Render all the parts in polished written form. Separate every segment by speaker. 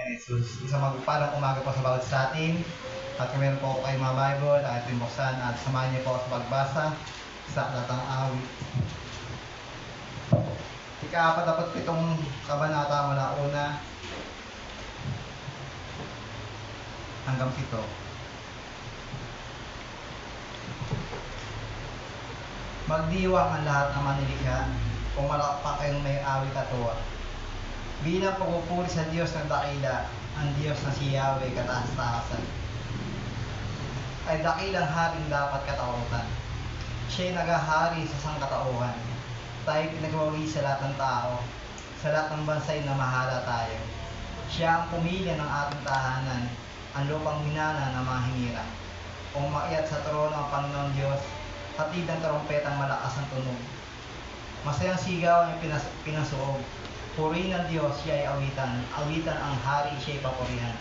Speaker 1: Panginoon Jesus. Isang magpalang umaga po sa bawat sa atin. At kung meron po kayo mga Bible, at pinbuksan at samahan niyo po sa pagbasa sa Aklatang Awit. Ika-47 kabanata mula una hanggang 7. Magdiwang ang lahat ng manilikha, kung malakpak kayong may awit at tuwa. Bilang pagpupuri sa Diyos ng dakila, ang Diyos na si Yahweh kataas-taasan. Ay dakilang haring dapat katakutan. Siya'y naghahari sa sangkatauhan. Tayo'y pinagwawi sa lahat ng tao, sa lahat ng bansa'y namahala tayo. Siya ang pumili ng ating tahanan, ang lupang minana ng mga hinirang. Umakyat sa trono ang Panginoon Diyos, hatid ng trompetang malakas ang tunog. Masayang sigaw ang pinasuog. Purihin ng Diyos, siya ay awitan. Awitan ang hari, siya ay papurihan.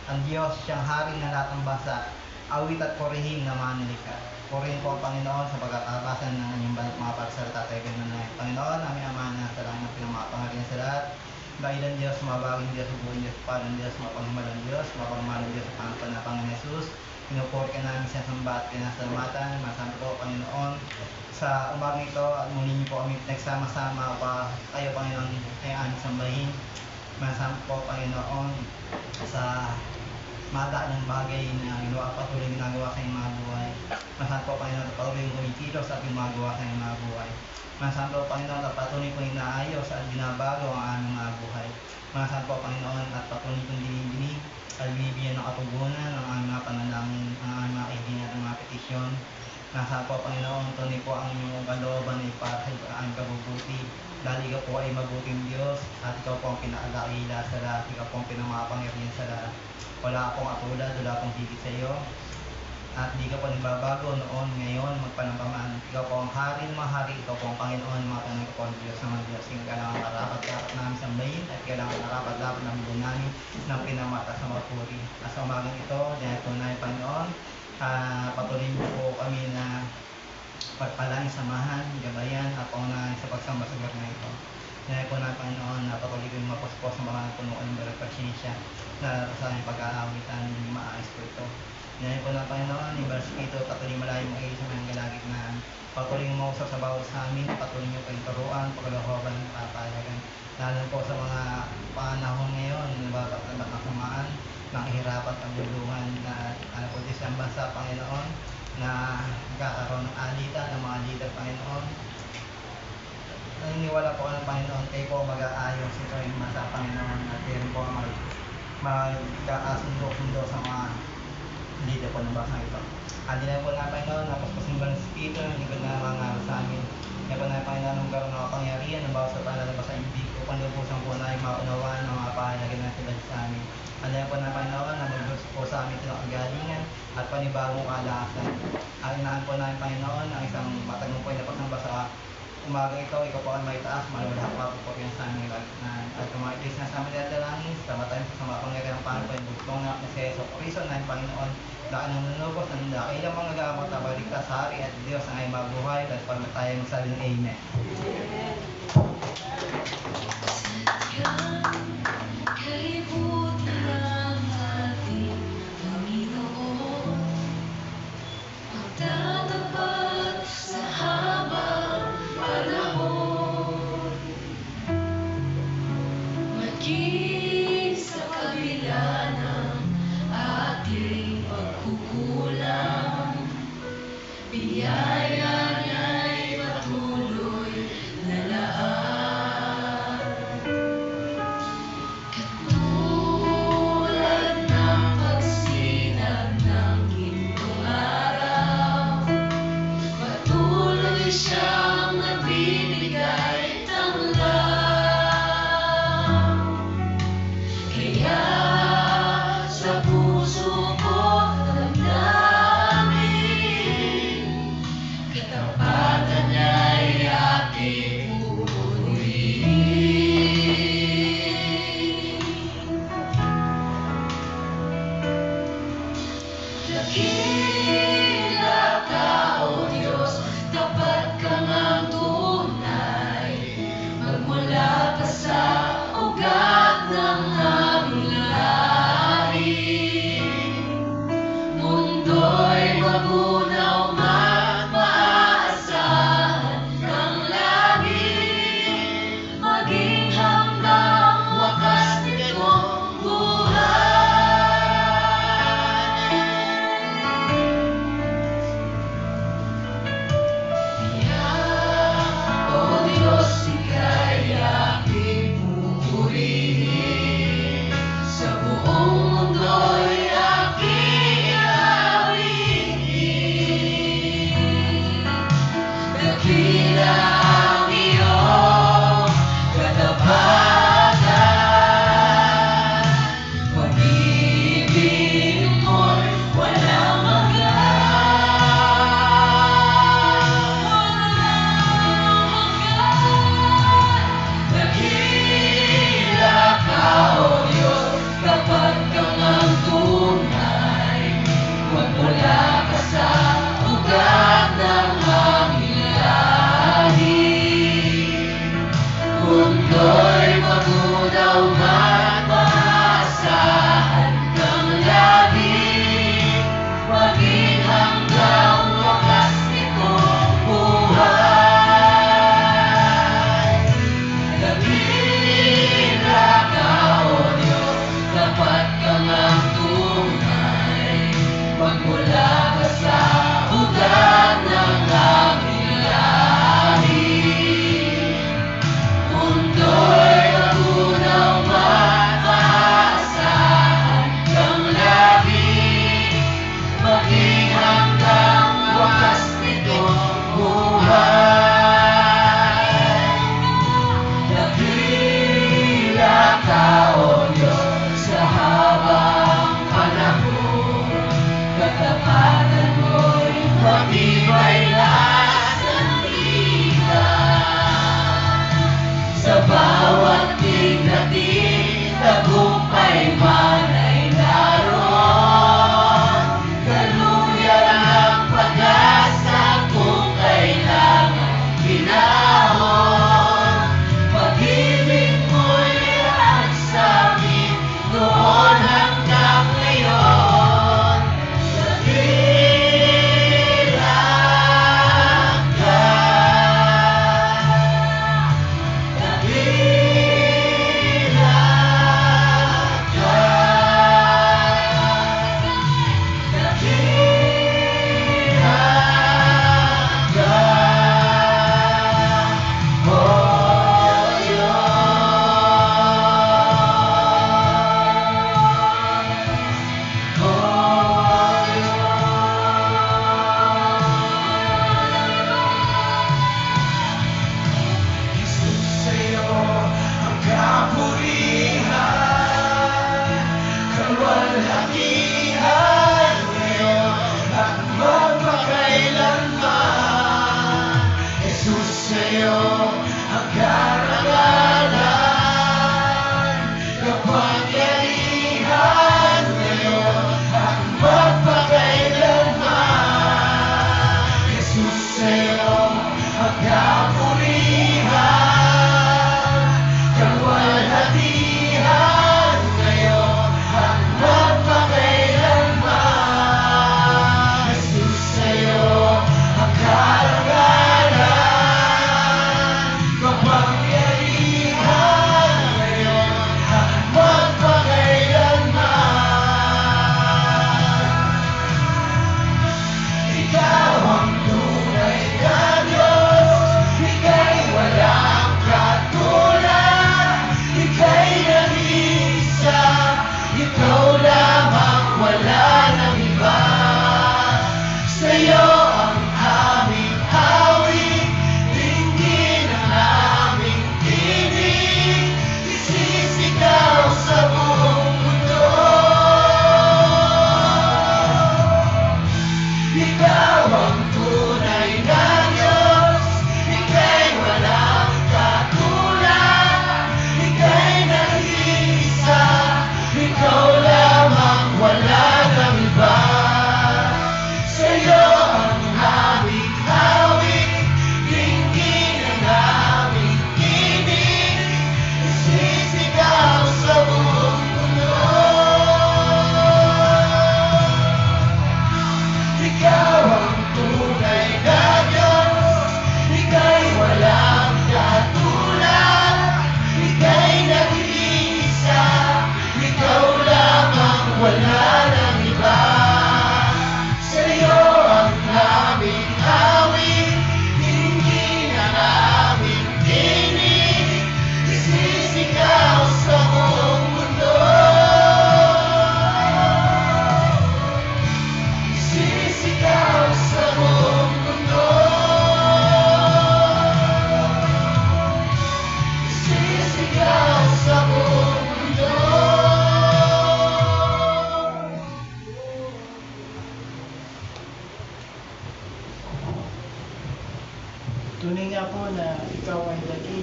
Speaker 1: Ang Diyos, siyang hari ng lahat ng bansa. Awit at purihin na manilikha. Purihin po ang Panginoon sa pagkakabasan ng kanyang banat mga pagsalita tayo ganun na Panginoon, aming Ama na sa langit ng pinamapangarihan sa lahat. Dahilan Diyos, mabaging Diyos, buong Diyos, palang Diyos, mapanghimalang Diyos, mapanghimalang Diyos, pangpan na Panginoon Jesus. Pinupuri ka namin sa samba at pinasalamatan. Masabi po, Panginoon, sa umagang ito at muli niyo po kami nagsama-sama pa kayo, Panginoon, ay aming sambahin. Masabi po, Panginoon, sa mada ng bagay na ginawa, patuloy ginagawa sa iyong mga buhay. Masabi po, Panginoon, patuloy yung kumikilos at gumagawa sa iyong mga buhay. Masabi po, Panginoon, at patuloy po inaayos at binabago ang aming mga buhay. Masabi po, Panginoon, at patuloy pong dinidinig at binibigyan ng katugunan ng aming mga panalangin, ang aming mga kaibigan at mga petisyon. Nasa po, Panginoon, tunay po ang inyong kalooban ay para sa aming kabubuti. Dahil ikaw po ay mabuting Diyos at ikaw po ang pinakadakila sa lahat, ikaw po ang pinamakapangyarihan sa lahat. Wala akong atulad, wala akong higit sa iyo. At di ka po nagbabago noon, ngayon, magpanampaman. Ikaw po ang hari ng mga hari, ikaw po ang Panginoon, mga tanong ko po ang Diyos ng mga Diyos. Kailangan marapat-dapat namin sambahin at kailangan marapat-dapat ng buong namin ng pinamata sa mga puri. At sa umagang ito, dahil po na yung Panginoon, patuloy mo po kami na pagpalang samahan, gabayan at paunahan sa pagsamba sa lugar na ito. Dahil po na Panginoon, patuloy ko yung mapuspos ng mga punuan ng berapasensya na sa aming pag-aawitan, hindi maayos po ito. Dahil po na Panginoon, yung Espiritu, patuloy malayo mo kayo sa mga galagitnaan. Patuloy mo mausap sa bawat sa amin, patuloy nyo kayong turuan, paglahoban, patayagan. Lalo po sa mga panahon ngayon, nababat ng samaan, ng ihirapan at bulungan na po sa bansa, Panginoon, na nagkakaroon ng alitan ng mga leader, Panginoon. Naniniwala po ng Panginoon, kayo po mag-aayos ito yung bansa, Panginoon, at kayo po magkakasundo-sundo sa mga leader po ng bansa ito. At din po na Panginoon, napaspasin ba ng Espiritu, hindi ko na mga sa amin. Kaya po na Panginoon, ng karoon ng kapangyarihan, ng bawat sa panlalabas sa ibig, upang lubusan po na yung maunawaan ng mga pahalagin na sila sa amin. Alam po na Panginoon na magbus po sa amin kinakagalingan at panibagong kalakasan. Ang inaan po namin Panginoon ang isang matagumpay na pagsamba sa umaga ito, ikaw po ang may taas, malawalhak pa po yan sa aming lagnan. At kumakitis na sa amin at dalangin, sama tayo sa mapangyarihan ng Panginoon, bugtong na si Yeso Cristo na yung Panginoon, daan ng nanubos, ng dakilang mga gamot na baligtas sa hari at Diyos ang ay mabuhay, at pag tayo magsaling Amen.
Speaker 2: Magmula pa sa ugat ng aming lahat.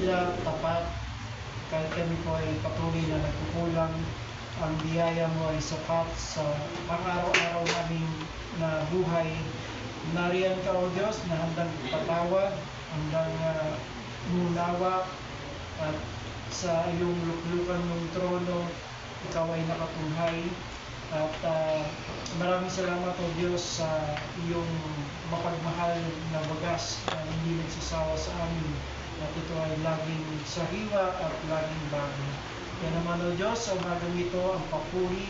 Speaker 2: dakila, tapat. Kahit kami po ay patuloy na nagkukulang, ang biyaya mo ay sapat sa pang-araw-araw naming na buhay. Nariyan ka, O Diyos, na handang patawad, handang umunawa, at sa iyong luklukan ng trono, ikaw ay nakatunghay. At maraming salamat, O Diyos, sa iyong mapagmahal na wagas na hindi nagsasawa sa amin. At ito ay laging sariwa at laging bago. Kaya naman, O Diyos, sa umagang ito, ang papuri,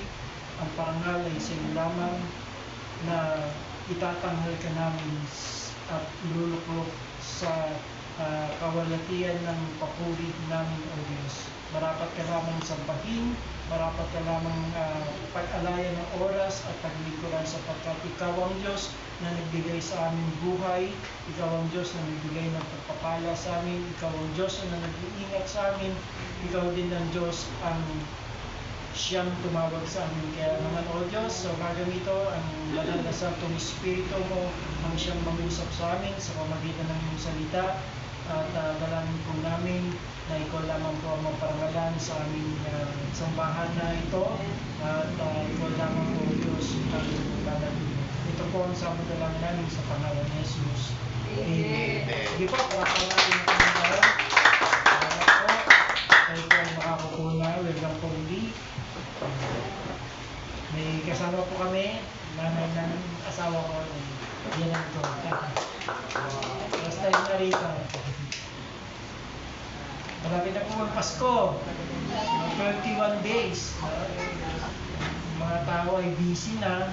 Speaker 2: ang parangal ay sa iyo lamang, na itatanghal ka namin at iluluklok sa kawalatian ng papuri namin, O Diyos. Marapat ka lamang sambahin, marapat ka lamang pag-alayan ng oras at paglingkuran, sapagkat ikaw ang Diyos na nagbigay sa aming buhay, ikaw ang Diyos na nagbigay ng pagpapala sa amin, ikaw ang Diyos na nag-iingat sa amin, ikaw din ang Diyos ang siyang tumawag sa amin. Kaya naman, O Diyos, sa umagang ito, ang banal na Santong Espiritu mo ang siyang mag-usap sa amin sa pamagitan ng iyong salita. At dalangin po namin na ikaw lamang po ang maparangalan sa aming sambahan na ito. At ikaw lamang po, Diyos, ang lalagin. Ito po ang samudalangin namin sa pangalan ni Jesus. Amen. Sige po, parapan natin ang pangalan. Salamat po. Kayo po ang makakukuna. Welcome po muli. May kasama po kami, nanay ng asawa ko. Yan lang ito. Last time na rito. Malapit na po ang Pasko. 31 days. Mga tao ay busy na.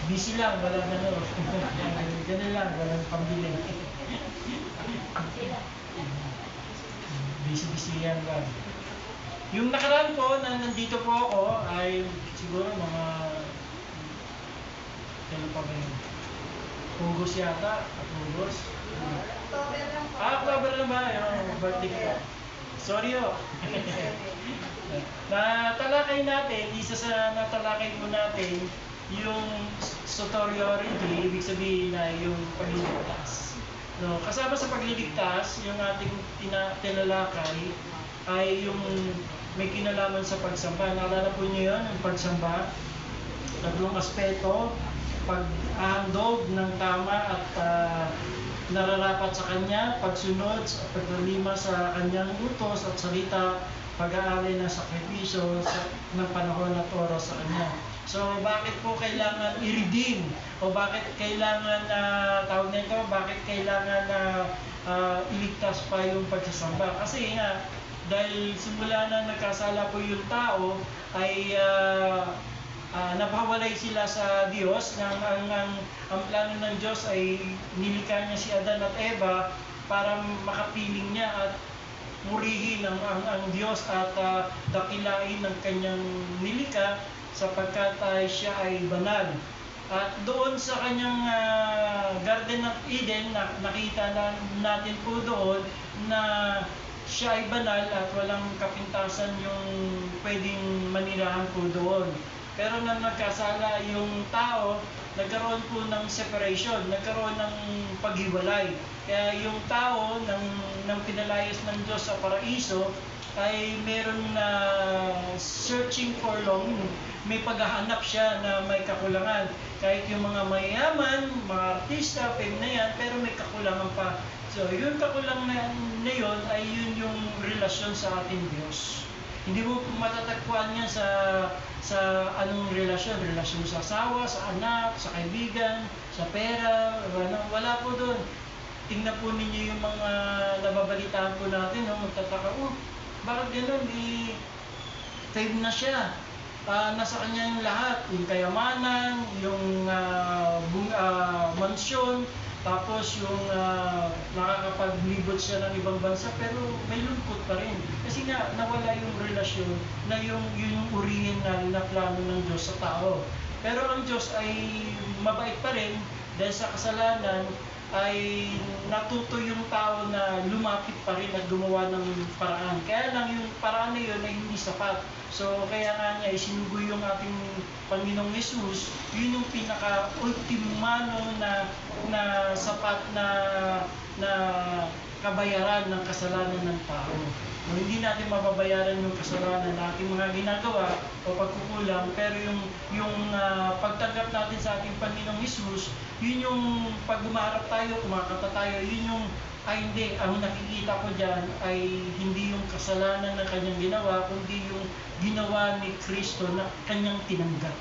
Speaker 2: Busy lang, wala na no. Ganun lang, walang pambili. Busy yan lang. Yung nakaraan po, na nandito po ako, ay siguro mga kailan pa ba yun? August yata, at August. October lang ba? Yung birthday ko. Sorry o. Natalakay natin, isa sa natalakay po natin, yung soteriology, ibig sabihin na yung pagliligtas. No, kasama sa pagliligtas, yung ating tinalakay ay yung may kinalaman sa pagsamba. Naalala po niyo yun, yung pagsamba. Tatlong aspeto: pag-ahandog ng tama at nararapat sa Kanya, pagsunod at paglilima sa Kanyang utos at salita, pag-aari ng sakripisyo ng panahon at oras sa Kanya. So, bakit po kailangan i-redeem? O bakit kailangan tawag nito, bakit kailangan iligtas pa yung pagsasamba? Kasi nga, dahil simula na nagkasala po yung tao, ay napawalay sila sa Diyos. Ang plano ng Diyos ay nilikha niya si Adan at Eva para makapiling niya at purihin ang Diyos at dakilain ng kanyang nilikha, sapagkat siya ay banal. At doon sa kanyang Garden of Eden, nakita natin po doon na siya ay banal at walang kapintasan yung pwedeng manirahan po doon. Pero nang nagkasala yung tao, nagkaroon po ng separation, nagkaroon ng paghiwalay. Kaya yung tao, nang pinalayas ng Diyos sa paraiso, ay meron na searching for long, may paghahanap siya na may kakulangan. Kahit yung mga mayayaman, mga artista, fame na yan, pero may kakulangan pa. So, yung kakulangan na yun ay yun yung relasyon sa ating Diyos. Hindi mo matatagpuan yan sa anong relasyon. Relasyon sa asawa, sa anak, sa kaibigan, sa pera, wala po doon. Tingnan po ninyo yung mga nababalitaan po natin, magtataka, bakit gano'n? Fame na siya. Nasa kanya yung lahat, yung kayamanan, yung mansyon, tapos yung nakakapaglibot siya ng ibang bansa, pero may lungkot pa rin. Kasi nga, nawala yung relasyon na yung original na plano ng Diyos sa tao. Pero ang Diyos ay mabait pa rin, dahil sa kasalanan ay natuto yung tao na lumapit pa rin at gumawa ng paraan. Kaya lang yung paraan na yun ay hindi sapat. So kaya nga niya isinugo yung ating Panginoong Jesus, yun yung pinaka-ultimano na sapat na kabayaran ng kasalanan ng tao. No, hindi natin mababayaran yung kasalanan na ating mga ginagawa o pagkukulang, pero yung pagtanggap natin sa ating Panginoong Hesus, yun yung pag umarap tayo, kumakanta tayo, yun yung hindi, ang nakikita ko dyan ay hindi yung kasalanan na kanyang ginawa, kundi yung ginawa ni Kristo na kanyang tinanggap.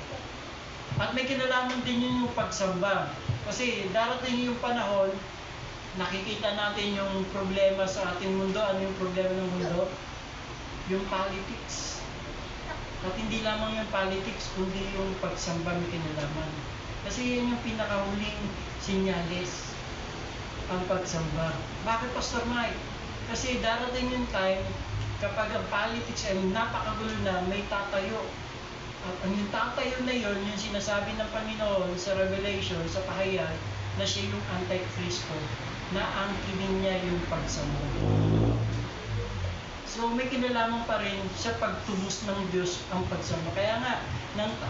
Speaker 2: At may kinalaman din yun yung pagsamba. Kasi darating yung panahon, nakikita natin yung problema sa ating mundo. Ano yung problema ng mundo? Yung politics. At hindi lamang yung politics, kundi yung pagsamba may kinalaman. Kasi yun yung pinakahuling sinyalis, ang pagsamba. Bakit, Pastor Mike? Kasi darating yung time, kapag ang politics ay napakagulo na, may tatayo. At ang yung tatayo na yun, yung sinasabi ng Panginoon sa Revelation, sa pahayag, na siya yung Anti-Kristo, na angkinin niya yung pagsamba. So may kinalaman pa rin sa pagtubos ng Diyos ang pagsamba. Kaya nga,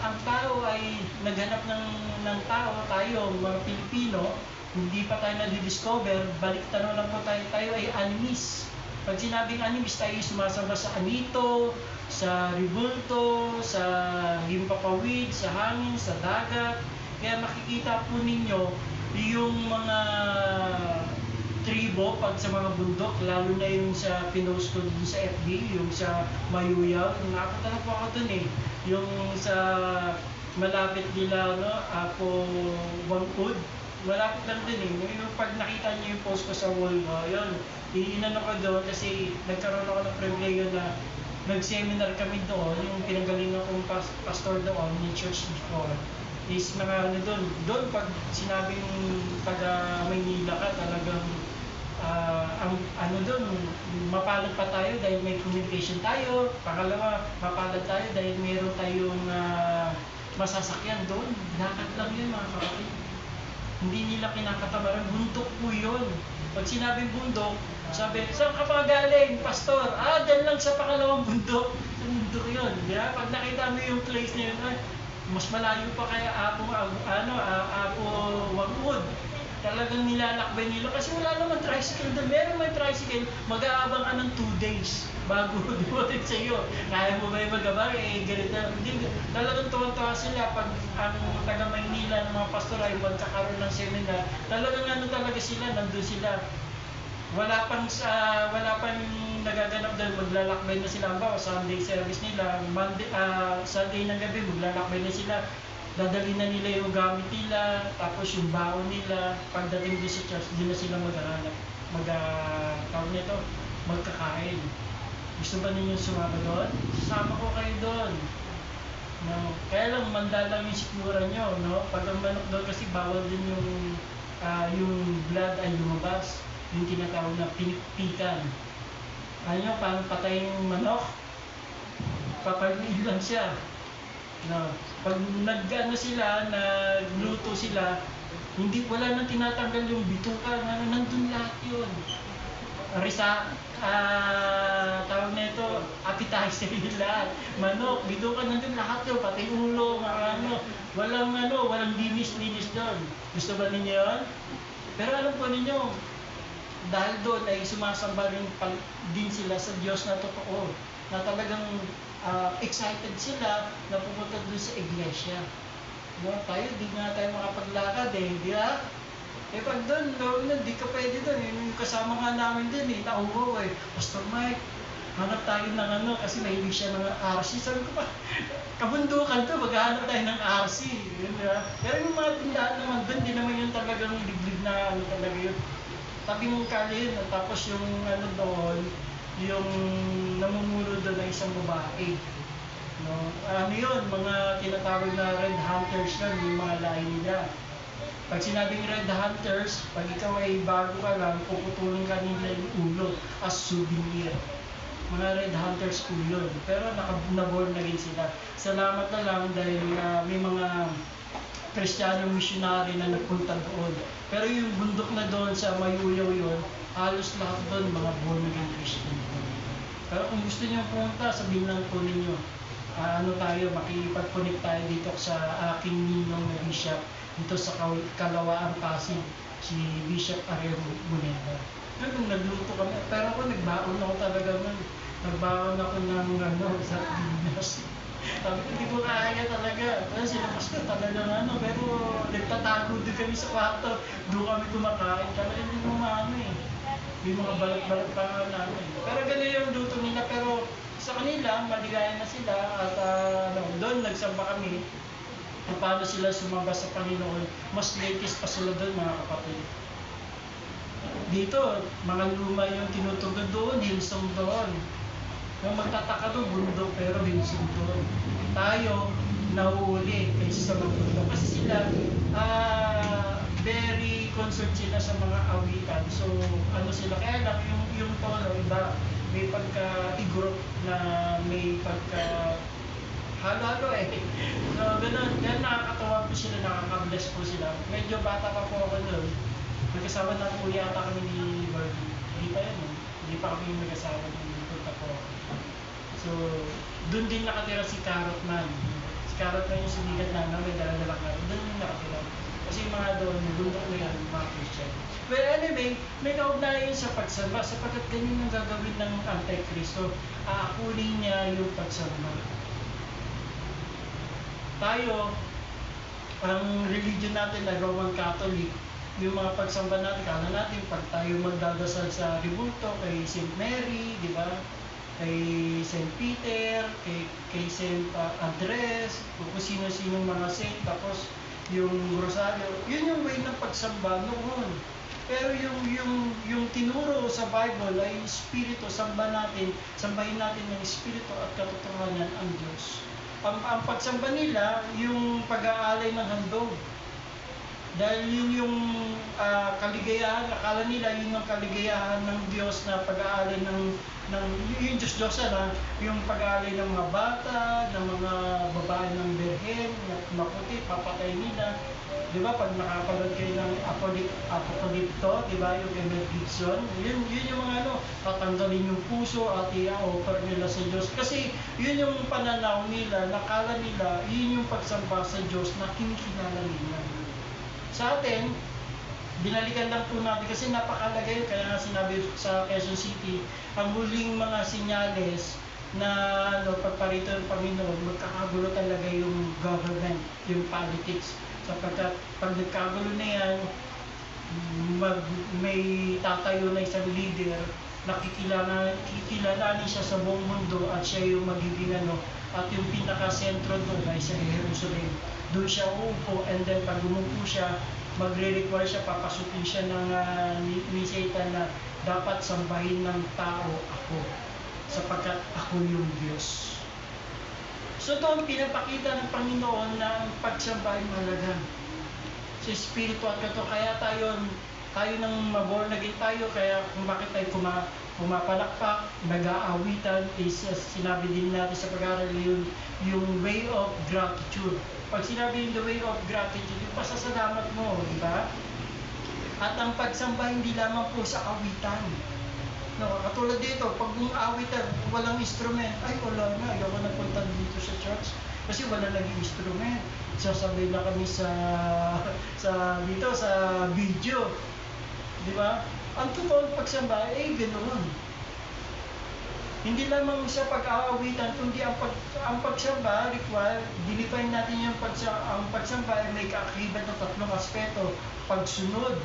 Speaker 2: ang tao ay naghanap ng tao, tayo, mga Pilipino, hindi pa tayo na-discover, balik tanong lang po tayo ay animist. Pag sinabing animist, tayo sumasamba sa anito, sa ribulto, sa himpapawid, sa hangin, sa dagat. Kaya makikita po ninyo yung mga tribo pag sa mga bundok, lalo na yung sa pinost ko dun sa FB, yung sa Mayuyaw, nakapunta na po ako dun yung sa malapit nila, Apo Wangud, malapit lang din yung pag nakita niyo yung post ko sa wall ko, yun, iinan ako doon kasi nagkaroon ako ng privilege na nag-seminar kami doon, yung pinagalingan kong pastor doon, ni church before, is mga doon pag sinabing taga Maynila ka, talagang ang doon, mapalad pa tayo dahil may communication tayo. Pangalawa, mapalad tayo dahil meron tayong masasakyan doon. Lakad lang yun, mga kapatid. Hindi nila kinakatamaran, bundok po yun. Pag sinabing bundok, sabi, saan ka pa galing, pastor? Dyan lang sa pangalawang bundok. Sa bundok yun. Yeah? Pag nakita mo yung place na yun, mas malayo pa kaya Apo Wangud. Talagang nilalakbay nila kasi wala naman tricycle doon. Meron may tricycle, mag-aabang ka ng 2 days bago dumating sa iyo. Kaya mo ba yung mag-abang? Ganito. Hindi. Talagang tuwan-tuwa sila pag ang taga Maynila ng mga pastor ay magkakaroon ng seminar. Talagang talaga sila, nandun sila. Wala pang nagaganap doon, maglalakbay na sila. Ang Sunday service nila, Sunday ng gabi, maglalakbay na sila. Dadali na nila yung gamit nila, tapos yung baon nila. Pagdating doon sa church, doon na sila magkakain. Gusto ba ninyo sumama doon? Sasama ko kayo doon. No? Kaya lang, mandalang yung sikmura nyo. No? Pag ang manok doon kasi bawal din yung blood ay lumabas. Yung tinatawag na pinikpikan. Ano, paano patayin yung manok? Papaliin lang siya. No. Pag nagluto sila, wala nang tinatanggal yung bituka, nandun lahat yun. Tawag na ito, appetizer lahat. Manok, bituka, nandun lahat yun, pati ulo, walang linis-linis doon. Gusto ba ninyo yun? Pero alam po ninyo, dahil doon ay sumasamba rin din sila sa Diyos na totoo, na talagang excited sila na pumunta doon sa iglesia. Tayo, di nga tayo makapaglakad di ba? Pag doon, di ka pwede doon. Yung kasama nga namin doon nauwaw Pastor Mike, hanap tayo ng kasi mahilig siya ng RC. Sabi ko pa, kabundukan to, maghahanap tayo ng RC. Pero yung mga tindahan naman doon, di naman yun talagang liblib na talaga yun. Tabi mong kali yun, tapos yung doon, yung namumulo doon na isang babae. No? Yun, mga tinatawag na red hunters lang, yung mga lahi nila. Pag sinabing red hunters, pag ikaw ay bago ka lang, puputulong ka nila yung ulo as souvenir. Mga red hunters po yun. Pero naborn na rin sila. Salamat na lang dahil may mga Kristiyanong missionary na nagpunta doon. Pero yung bundok na doon sa Mayuyaw yun, halos lahat doon mga born again Christian. Pero kung gusto niyo pumunta, sabihin lang po ninyo, makipag-connect tayo dito sa aking ninong na bishop dito sa Kalawaan, Pasig, si Bishop Ariel Buneda. Ganun, nagluto kami. Pero ako, nagbaon ako talaga nun. Nagbaon ako ng sa Pinas. Sabi ko, hindi ko kaya talaga. Kaya sinabas ko talaga pero nagtatago din kami sa kwarto. Doon kami kumakain. Talaga hindi mo maano eh. May mga balat-balat pa nga namin. Pero ganun yung luto nila. Pero sa kanila, maligaya na sila. At doon, nagsamba kami. Kung paano sila sumamba sa Panginoon. Mas latest pa sila doon, mga kapatid. Dito, mga luma yung tinutugod doon, Hillsong doon. Yung magtataka doon, bundok, pero Hillsong doon. Tayo, nauuli kaysa sa mga bundok. Kasi sila, very concerned sila sa mga awitan. So, ano sila, kaya lang yung tono, iba, may pagka-igorot na may pagka halo-halo eh. So, ganun, kaya nakakatawa po sila, nakaka-bless po sila. Medyo bata pa po ako doon. Magkasama na po yata kami ni Barbie. Hindi pa yan, hindi pa kami magkasama nung punta po. So, doon din nakatira si Carrot Man. Si Carrot Man yung sumigat na may dala-dala ka. Doon din nakatira. Kasi yung mga doon, bundok na yan, mga Christian. Well, anyway, may kaugnayan yun sa pagsamba sapagkat ganyan ang gagawin ng Antikristo. Aakunin niya yung pagsamba. Tayo, ang religion natin na Roman Catholic, yung mga pagsamba natin, kala natin pag tayo magdadasal sa Ribulto, kay St. Mary, di ba? Kay St. Peter, kay St. Andres, kung sino-sino mga saint, tapos yung Rosario, yun yung way ng pagsamba noon. Pero yung tinuro sa Bible ay Espiritu, sambahin natin ng Espiritu at katotohanan ang Diyos. Ang pagsamba nila, yung pag-aalay ng handog. Dahil yun yung kaligayahan, akala nila yun ang kaligayahan ng Diyos na pag-aalay ng yung Diyos-Diyosan yung pag-aalay ng mga bata, ng mga babae ng berhen, na maputi, papatay nila. Di ba, pag nakapanood kayo ng Apocalypto, di ba, yung Mel Gibson, yun yung mga tatanggalin yung puso at i-offer nila sa Diyos. Kasi yun yung pananaw nila, nakala nila, yun yung pagsamba sa Diyos na kinikilala nila. Sa atin, binalikan lang po natin kasi napakalaga yun. Kaya nga sinabi sa Quezon City, ang huling mga sinyales na pagparito ng Panginoon, magkakagulo talaga yung government, yung politics. Sapagkat pag nagkagulo na yan, may tatayo na isang leader, kikilalanin siya sa buong mundo at siya yung magiging at yung pinaka-sentro doon ay sa Jerusalem. Doon siya uupo and then pag umupo siya, magre-require siya, papasukin siya ng ni Satan na dapat sambahin ng tao ako sapagkat ako yung Diyos. So ito ang pinapakita ng Panginoon na ang pagsamba ay mahalaga sa Espiritu at kato. Kaya tayo nang maborn again tayo, kaya kung bakit tayo pumapalakpak, nag-aawitan, is sinabi din natin sa pag-aaral yung way of gratitude. Pag sinabi yung the way of gratitude, yung pasasalamat mo, di ba? At ang pagsamba hindi lamang po sa awitan. Katulad dito, pag yung awitan, walang instrument, ay wala na, ayaw ko nagpunta dito sa church. Kasi wala naging instrument. Sasabay na kami sa video. Di ba? Ang totoong pagsamba ay ganoon. Hindi lamang sa pag-aawitan, kundi ang pagsamba require, dinefine natin yung ang pagsamba ay may kaakibat ng tatlong aspeto. Pagsunod,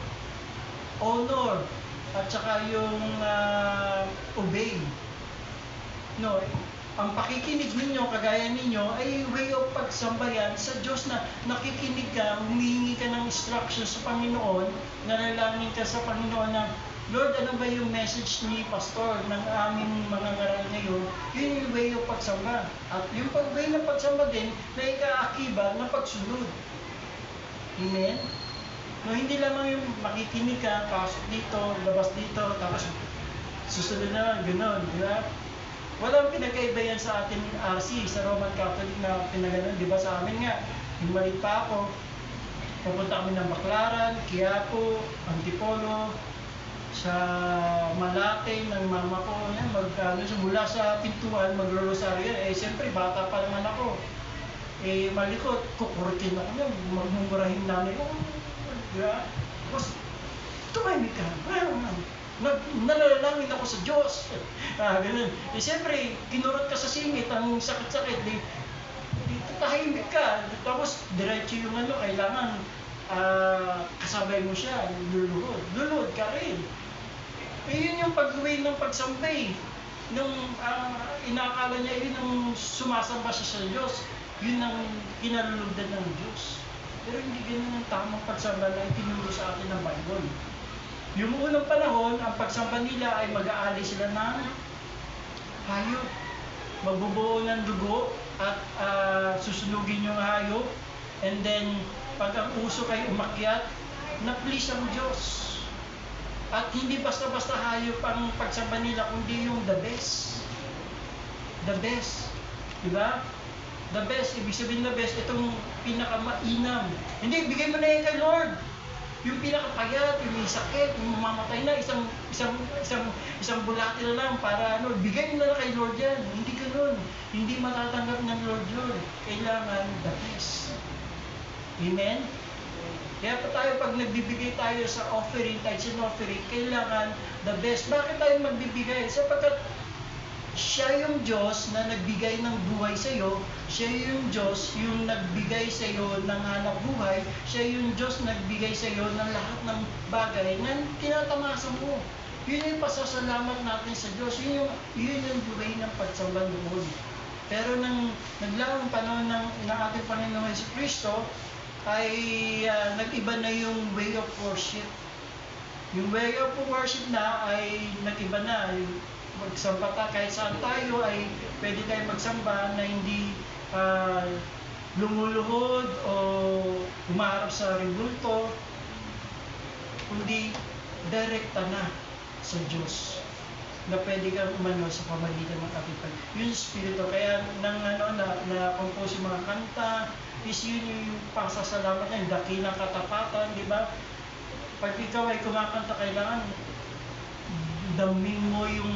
Speaker 2: honor, at saka yung obey. Ang pakikinig ninyo, kagaya ninyo, ay way of pagsamba yan sa Diyos na nakikinig ka, humihingi ka ng instruction sa Panginoon, nanalangin ka sa Panginoon na, Lord, ano ba yung message ni Pastor ng aming mga ngaral ngayon? Yun yung way of pagsamba. At yung way ng pagsamba din, na ikaakibat ng pagsunod. Amen? Hindi lamang yung makikinig ka, pasok dito, labas dito, tapos susunod na, gano'n, di ba? Walang pinagkaiba yan sa atin RC, sa Roman Catholic na pinaganon, di ba? Sa amin nga, yung maliit pa ako, pupunta kami ng Baclaran, Quiapo, Antipolo, sa Malate ng mama ko, yan, mula sa pintuan, magro-rosaryo, siyempre, bata pa naman ako. Malikot, kukurutin ako yan, magmumurahin namin, diba? Tapos, tumahimik ka, Nalalangin ako sa Diyos. Ganun. Eh, siyempre, kinurot ka sa singit, ang sakit-sakit, tahimik ka. Tapos, diretso yung kailangan kasabay mo siya, luluhod ka rin. Eh, yun yung pag-uwi ng pagsambay. Nung inaakala niya yun ang sumasamba siya sa Diyos, yun ang kinalulugdan ng Diyos. Pero hindi ganun ang tamang pagsamba na itinuro sa atin ng Bible. Yung unang panahon, ang pagsamba nila ay mag-aali sila ng hayop. Magbubuo ng dugo at susunugin yung hayop. And then, pag ang uso kayo umakyat, na-please ang Diyos. At hindi basta-basta hayop ang pagsamba nila, kundi yung the best. The best. Diba? The best. Ibig sabihin the best, itong pinakamainam. Hindi, bigay mo na yan kay Lord. Yung pinakapayat, yung may sakit, yung mamamatay na, isang bulati na lang para bigay mo na lang kay Lord yan. Hindi ganun. Hindi matatanggap ng Lord yun. Kailangan the best. Amen? Kaya pa tayo, pag nagbibigay tayo sa offering, tithes and offering, kailangan the best. Bakit tayo magbibigay? Sapagkat siya yung Diyos na nagbigay ng buhay sa iyo, siya yung Diyos yung nagbigay sa iyo ng hanap buhay, siya yung Diyos nagbigay sa iyo ng lahat ng bagay na tinatamasa mo. Yun yung pasasalamat natin sa Diyos, yun yung buhay ng pagsamba doon. Pero nang naglaong panahon ng ating Panginoong Jesucristo, ay nag-iba na yung way of worship. Yung way of worship na ay nag-iba na. Magsamba tayo, kahit saan tayo ay pwede tayo magsamba na hindi lumuluhod o umarap sa rebulto, kundi direkta na sa Diyos na pwede kang umano sa pamagitan ng kapitan. Yung Espiritu, kaya na-compose yung mga kanta, is yun yung pasasalamat niya, yung dakilang katapatan, di ba? Pag ikaw ay kumakanta, kailangan daming mo yung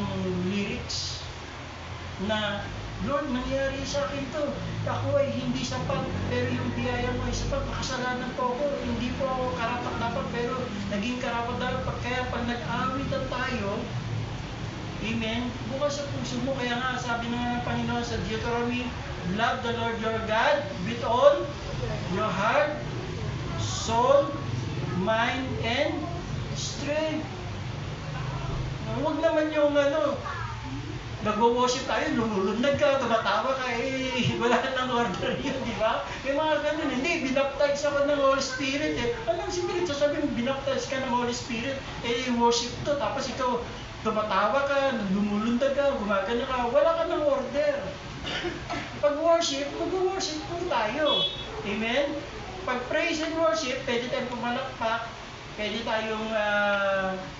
Speaker 2: lyrics na, Lord, nangyari sa akin to. Ako ay hindi sapat, pero yung biyaya mo ay sapat. Makasalanan po ako. Hindi po ako karapat-dapat, pero naging karapat-dapat. Kaya pag nag-awitan tayo, amen, bukas sa puso mo. Kaya nga, sabi ng Panginoon sa Deuteronomy, love the Lord your God with all your heart, soul, mind, and strength. Huwag naman yung nagwo-worship tayo, lumulundag ka, tumatawa ka, wala nang order yun, di ba? May mga ganun, hindi, binaptize ako ng Holy Spirit Anong Spirit? Sasabi mo, binaptize ka ng Holy Spirit, worship to, tapos ikaw, tumatawa ka, lumulundag ka, gumagana ka, wala ka ng order. Pag worship, mag-worship po tayo. Amen? Pag praise and worship, pwede tayong pumalakpak, pwede tayong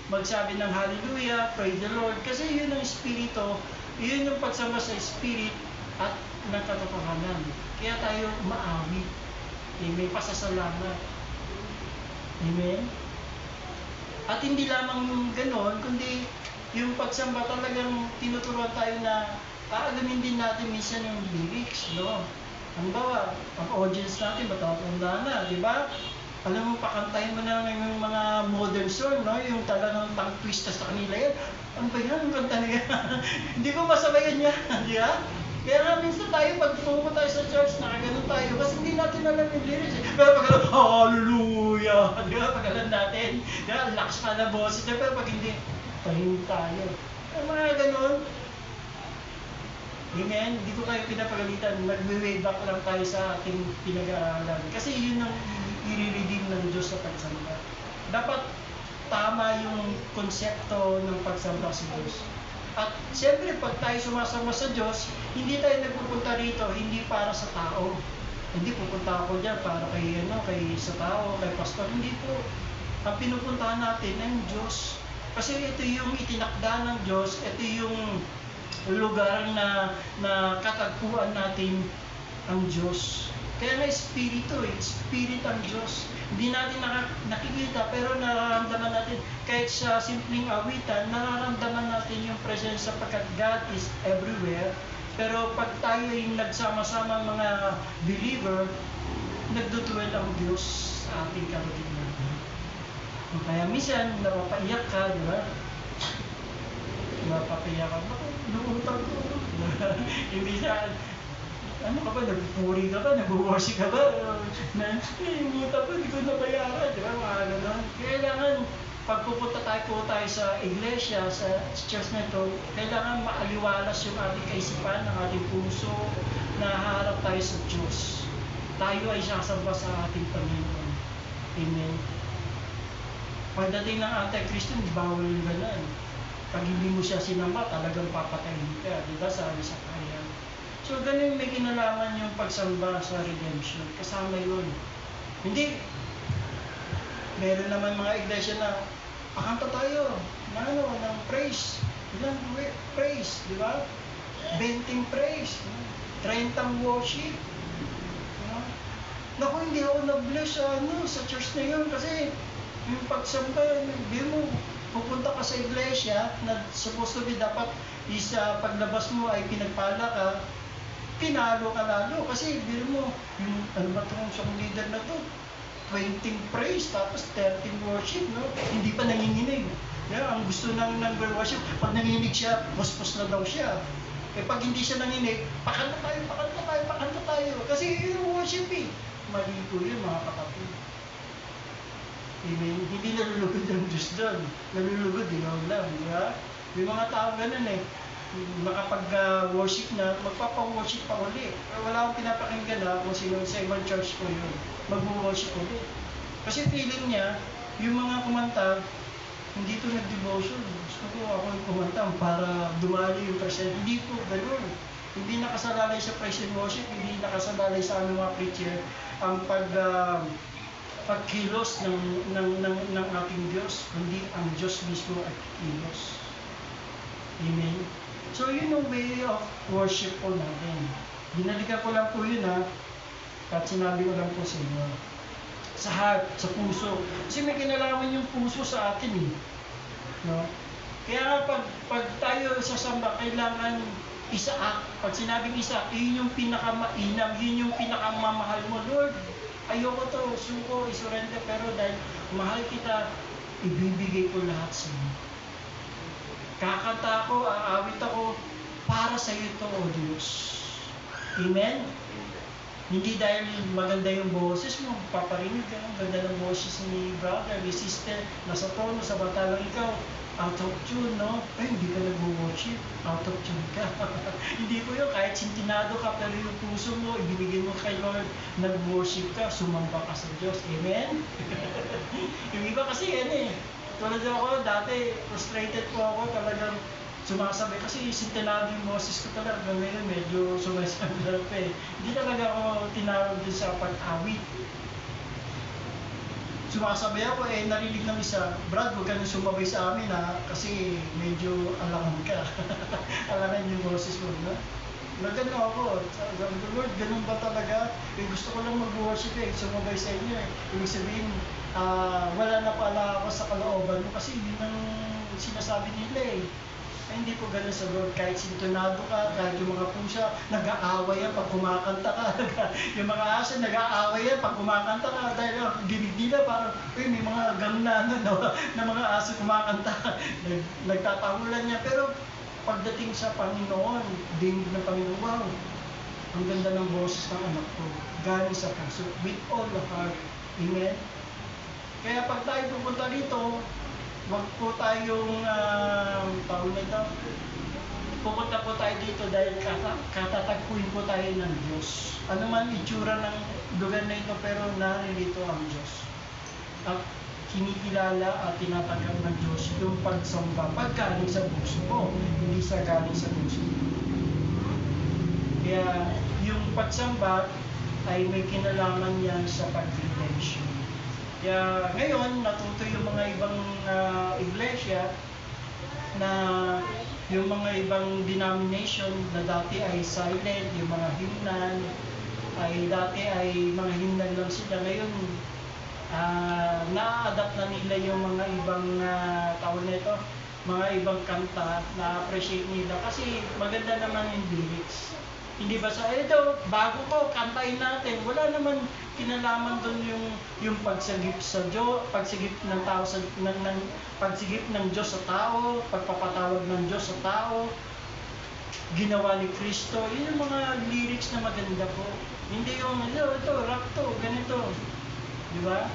Speaker 2: magsabi ng hallelujah, praise the Lord, kasi yun ang Espiritu, yun yung pagsama sa Spirit at ng katotohanan. Kaya tayo maawit. May pasasalamat. Amen? At hindi lamang ganon, kundi yung pagsamba talagang tinuturuan tayo na aalamin din natin minsan yung lyrics, no? Halimbawa, ang audience natin, matatanda na, di ba? Alam mo, pakantayin mo na yung mga modern song, no? Yung talagang tongue-twist sa kanila yan. Ano ba yan? Ang kanta na yan? Hindi ko masabayan yan, di ba? Kaya nga minsan tayo, pag pumunta tayo sa church, nakaganon tayo kasi hindi natin alam yung lyrics. Pero pag alam, hallelujah! Di ba? Pag alam natin, di ba? Lakas ka na boses. Pero pag hindi, tahimik tayo. Ang mga ganon, amen? Hindi ko kayo pinapagalitan. Mag-way back lang tayo sa ating pinag-aaralan. Kasi yun ang i-redeem ng Diyos sa pagsamba. Dapat tama yung konsepto ng pagsamba sa Diyos. At siyempre, pag tayo sumasama sa Diyos, hindi tayo nagpupunta rito, hindi para sa tao. Hindi pupunta ako dyan para kay sa tao, kay pastor. Hindi po. Ang pinupuntahan natin ay Diyos. Kasi ito yung itinakda ng Diyos, ito yung lugar na katagpuan natin ang Diyos. Kaya nga Espiritu, Spirit ang Diyos. Hindi natin nakikita, pero nararamdaman natin, kahit sa simpleng awitan, nararamdaman natin yung presence sapagkat God is everywhere. Pero pag tayo ay nagsama-sama mga believer, nagduduel ang Diyos sa ating kalugitnaan. Kaya minsan, napapaiyak ka, di ba? napapayak ka, baka lumutang ko. Hindi siya, ano ka ba, nagpupuri ka ba, nag-worship ka ba, lumutang ko, hindi ko nabayaran, di ba, mga gano'n. Kailangan, pag pupunta tayo sa iglesia, sa church na ito, kailangan maaliwalas yung ating kaisipan, ng ating puso, na haharap tayo sa Diyos. Tayo ay sasamba sa ating Panginoon. Amen. Pagdating ng Antichrist, bawal yung ganun. Pag hindi mo siya sinamba, talagang papatayin ka. Diba? Sabi sa kaya. So, ganun may kinalaman yung pagsamba sa redemption. Kasama yun. Hindi. Meron naman mga iglesia na pakanta tayo ng praise. Ilang praise, di ba? 20 praise. 30 worship. Naku, hindi ako na-bless sa church na yun kasi yung pagsamba, hindi mo pupunta ka sa iglesia na supposed to be dapat paglabas mo ay pinagpala ka, pinalo ka lalo kasi hindi mo yung ano ba itong song leader na to, 20 praise tapos 13 worship, no? Hindi pa nanginginig. Ang gusto ng worship, pag nanginginig siya, puspos na daw siya. Pag hindi siya nanginig, pakanta tayo. Kasi yung worship mali po yun, mga kapatid. Amen. Hindi nalulugod ang Diyos doon. Nalulugod, ikaw lang, di ba? May mga tao ganun makapag-worship na, magpapa-worship pa uli. Wala akong pinapakinggan kung sino sa ibang church ko yun. Mag-worship uli. Kasi feeling niya, yung mga kumanta, hindi to nag-devotion. Gusto ko ako yung kumanta para dumali yung present. Hindi po ganun. Hindi nakasalalay sa praise and worship, hindi nakasalalay sa aming mga preacher ang pagkilos ng ating Diyos, kundi ang Diyos mismo at kilos. Amen? So, yun yung way of worship po natin. Binalikan ko lang po yun at sinabi ko lang po sa inyo. Sa heart, sa puso. Kasi may kinalaman yung puso sa atin no? Kaya pag tayo sasamba, kailangan isaak. Pag sinabing isaak, yun yung pinakamainam, yun yung pinakamamahal mo. Lord, ayoko to, suko, isurrender, pero dahil mahal kita, ibibigay ko lahat sa iyo. Kakanta ako, aawit ako, para sa iyo to, O Diyos. Amen? Hindi dahil maganda yung boses mo, paparinig ka, ganda ng boses ni brother, ni sister, nasa tono, sa batalang ikaw, out of tune, no? Ay, hindi ka nag-worship, out of tune ka. Hindi po yun, kahit sintinado ka, pero yung puso mo, ibinigay mo kay Lord, nag-worship ka, sumamba ka sa Diyos. Amen? Yung iba kasi tulad ako, dati, frustrated po ako, talagang sumasabay kasi sintinado yung boses ko talaga. Ngayon, medyo sumasabay pa Hindi talaga ako tinawag din sa pag-awit. Sumasabay ako, narinig ng isa, Brad, huwag ka nang sumabay sa amin kasi medyo alangan ka. Alangan yung boses mo, no? Nagano ako, sabi ko, Lord, ganun ba talaga? Gusto ko lang mag-worship sumabay sa inyo Ibig sabihin, wala na pala ako sa kalooban mo kasi yun ang sinasabi nila hindi po ganun sa Lord. Kahit sintonado ka, kahit yung mga pusa, nag-aaway yan pag kumakanta ka. Yung mga aso, nag-aaway yan pag kumakanta ka. Dahil ang dinig nila parang, may mga ganun na mga aso kumakanta. Nagtatamulan niya. Pero pagdating sa Panginoon, dinig ng Panginoon, wow, ang ganda ng boses ng anak ko. Galing sa puso, with all the heart. Amen? Kaya pag tayo pupunta dito, wag po tayong taon nito. Pupunta po tayo dito dahil katatagpuin po tayo ng Diyos. Ano man itsura ng lugar na ito, pero naririto ang Diyos. At kinikilala at tinatanggap ng Diyos yung pagsamba paggaling sa puso mo, hindi sa galing sa puso mo. Kaya yung pagsamba ay may kinalaman yan sa pag-redemption. Kaya ngayon, natuto yung mga ibang iglesia na yung mga ibang denomination na dati ay silent, yung mga himnan, ay dati ay mga himnan lang sila. Ngayon, na-adapt na nila yung mga ibang tawag nito, mga ibang kanta na appreciate nila kasi maganda naman yung lyrics. Hindi ba sa ito, bago ko, kantayin natin. Wala naman kinalaman doon yung pagsagip sa Diyos, pagsagip ng tao sa pagsagip ng Diyos sa tao, pagpapatawag ng Diyos sa tao, ginawa ni Kristo. Yun yung mga lyrics na maganda po. Hindi yung ito, rap to, ganito. Di ba?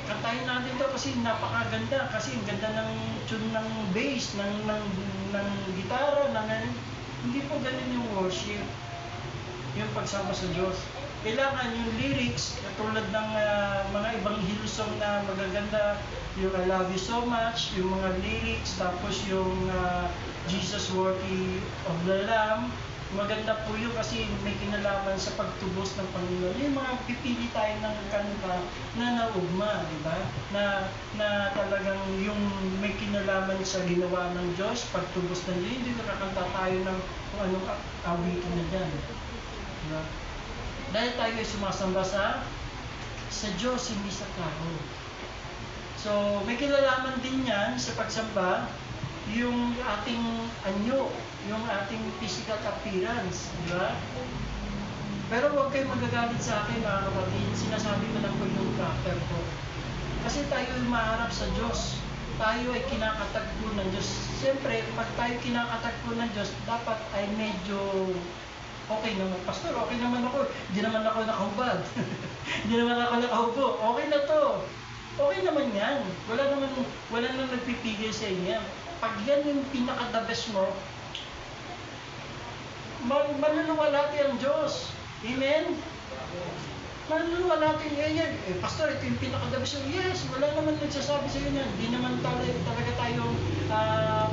Speaker 2: Kantahin natin to kasi napakaganda, kasi ang ganda ng tune ng bass, ng gitara, hindi po ganun yung worship, yung pagsama sa Diyos. Kailangan yung lyrics, katulad ng mga ibang Hillsong na magaganda, yung I love you so much, yung mga lyrics, tapos yung Jesus worthy of the Lamb, maganda po yun kasi may kinalaman sa pagtubos ng Panginoon. Yung mga pipili tayo ng kanta na naugma, di ba? Na talagang yung may kinalaman sa ginawa ng Diyos, pagtubos ng Diyos, hindi nakakanta tayo ng kung anong awitin na dyan. Di ba? Dahil tayo ay sumasamba sa Diyos, hindi sa tao. So, may kinalaman din yan sa pagsamba, yung ating anyo, yung ating physical appearance, di ba? Pero huwag kayong magagalit sa akin, mga kapatid. Sinasabi ko lang po yung character ko. Kasi tayo ay maharap sa Diyos. Tayo ay kinakatagpo ng Diyos. Siyempre, pag tayo kinakatagpo ng Diyos, dapat ay medyo okay naman. Pastor, okay naman ako. Hindi naman ako nakahubad. Hindi naman ako nakaupo. Okay na to. Okay naman yan. Wala naman nagpipigil sa inyo. Pag yan yung pinaka-the best mo, manunwalati ang Diyos. Amen? Manunwalati yan. Pastor, ito yung pinaka-the best mo. Yes, wala naman nagsasabi sa inyo yan. Hindi naman talaga tayong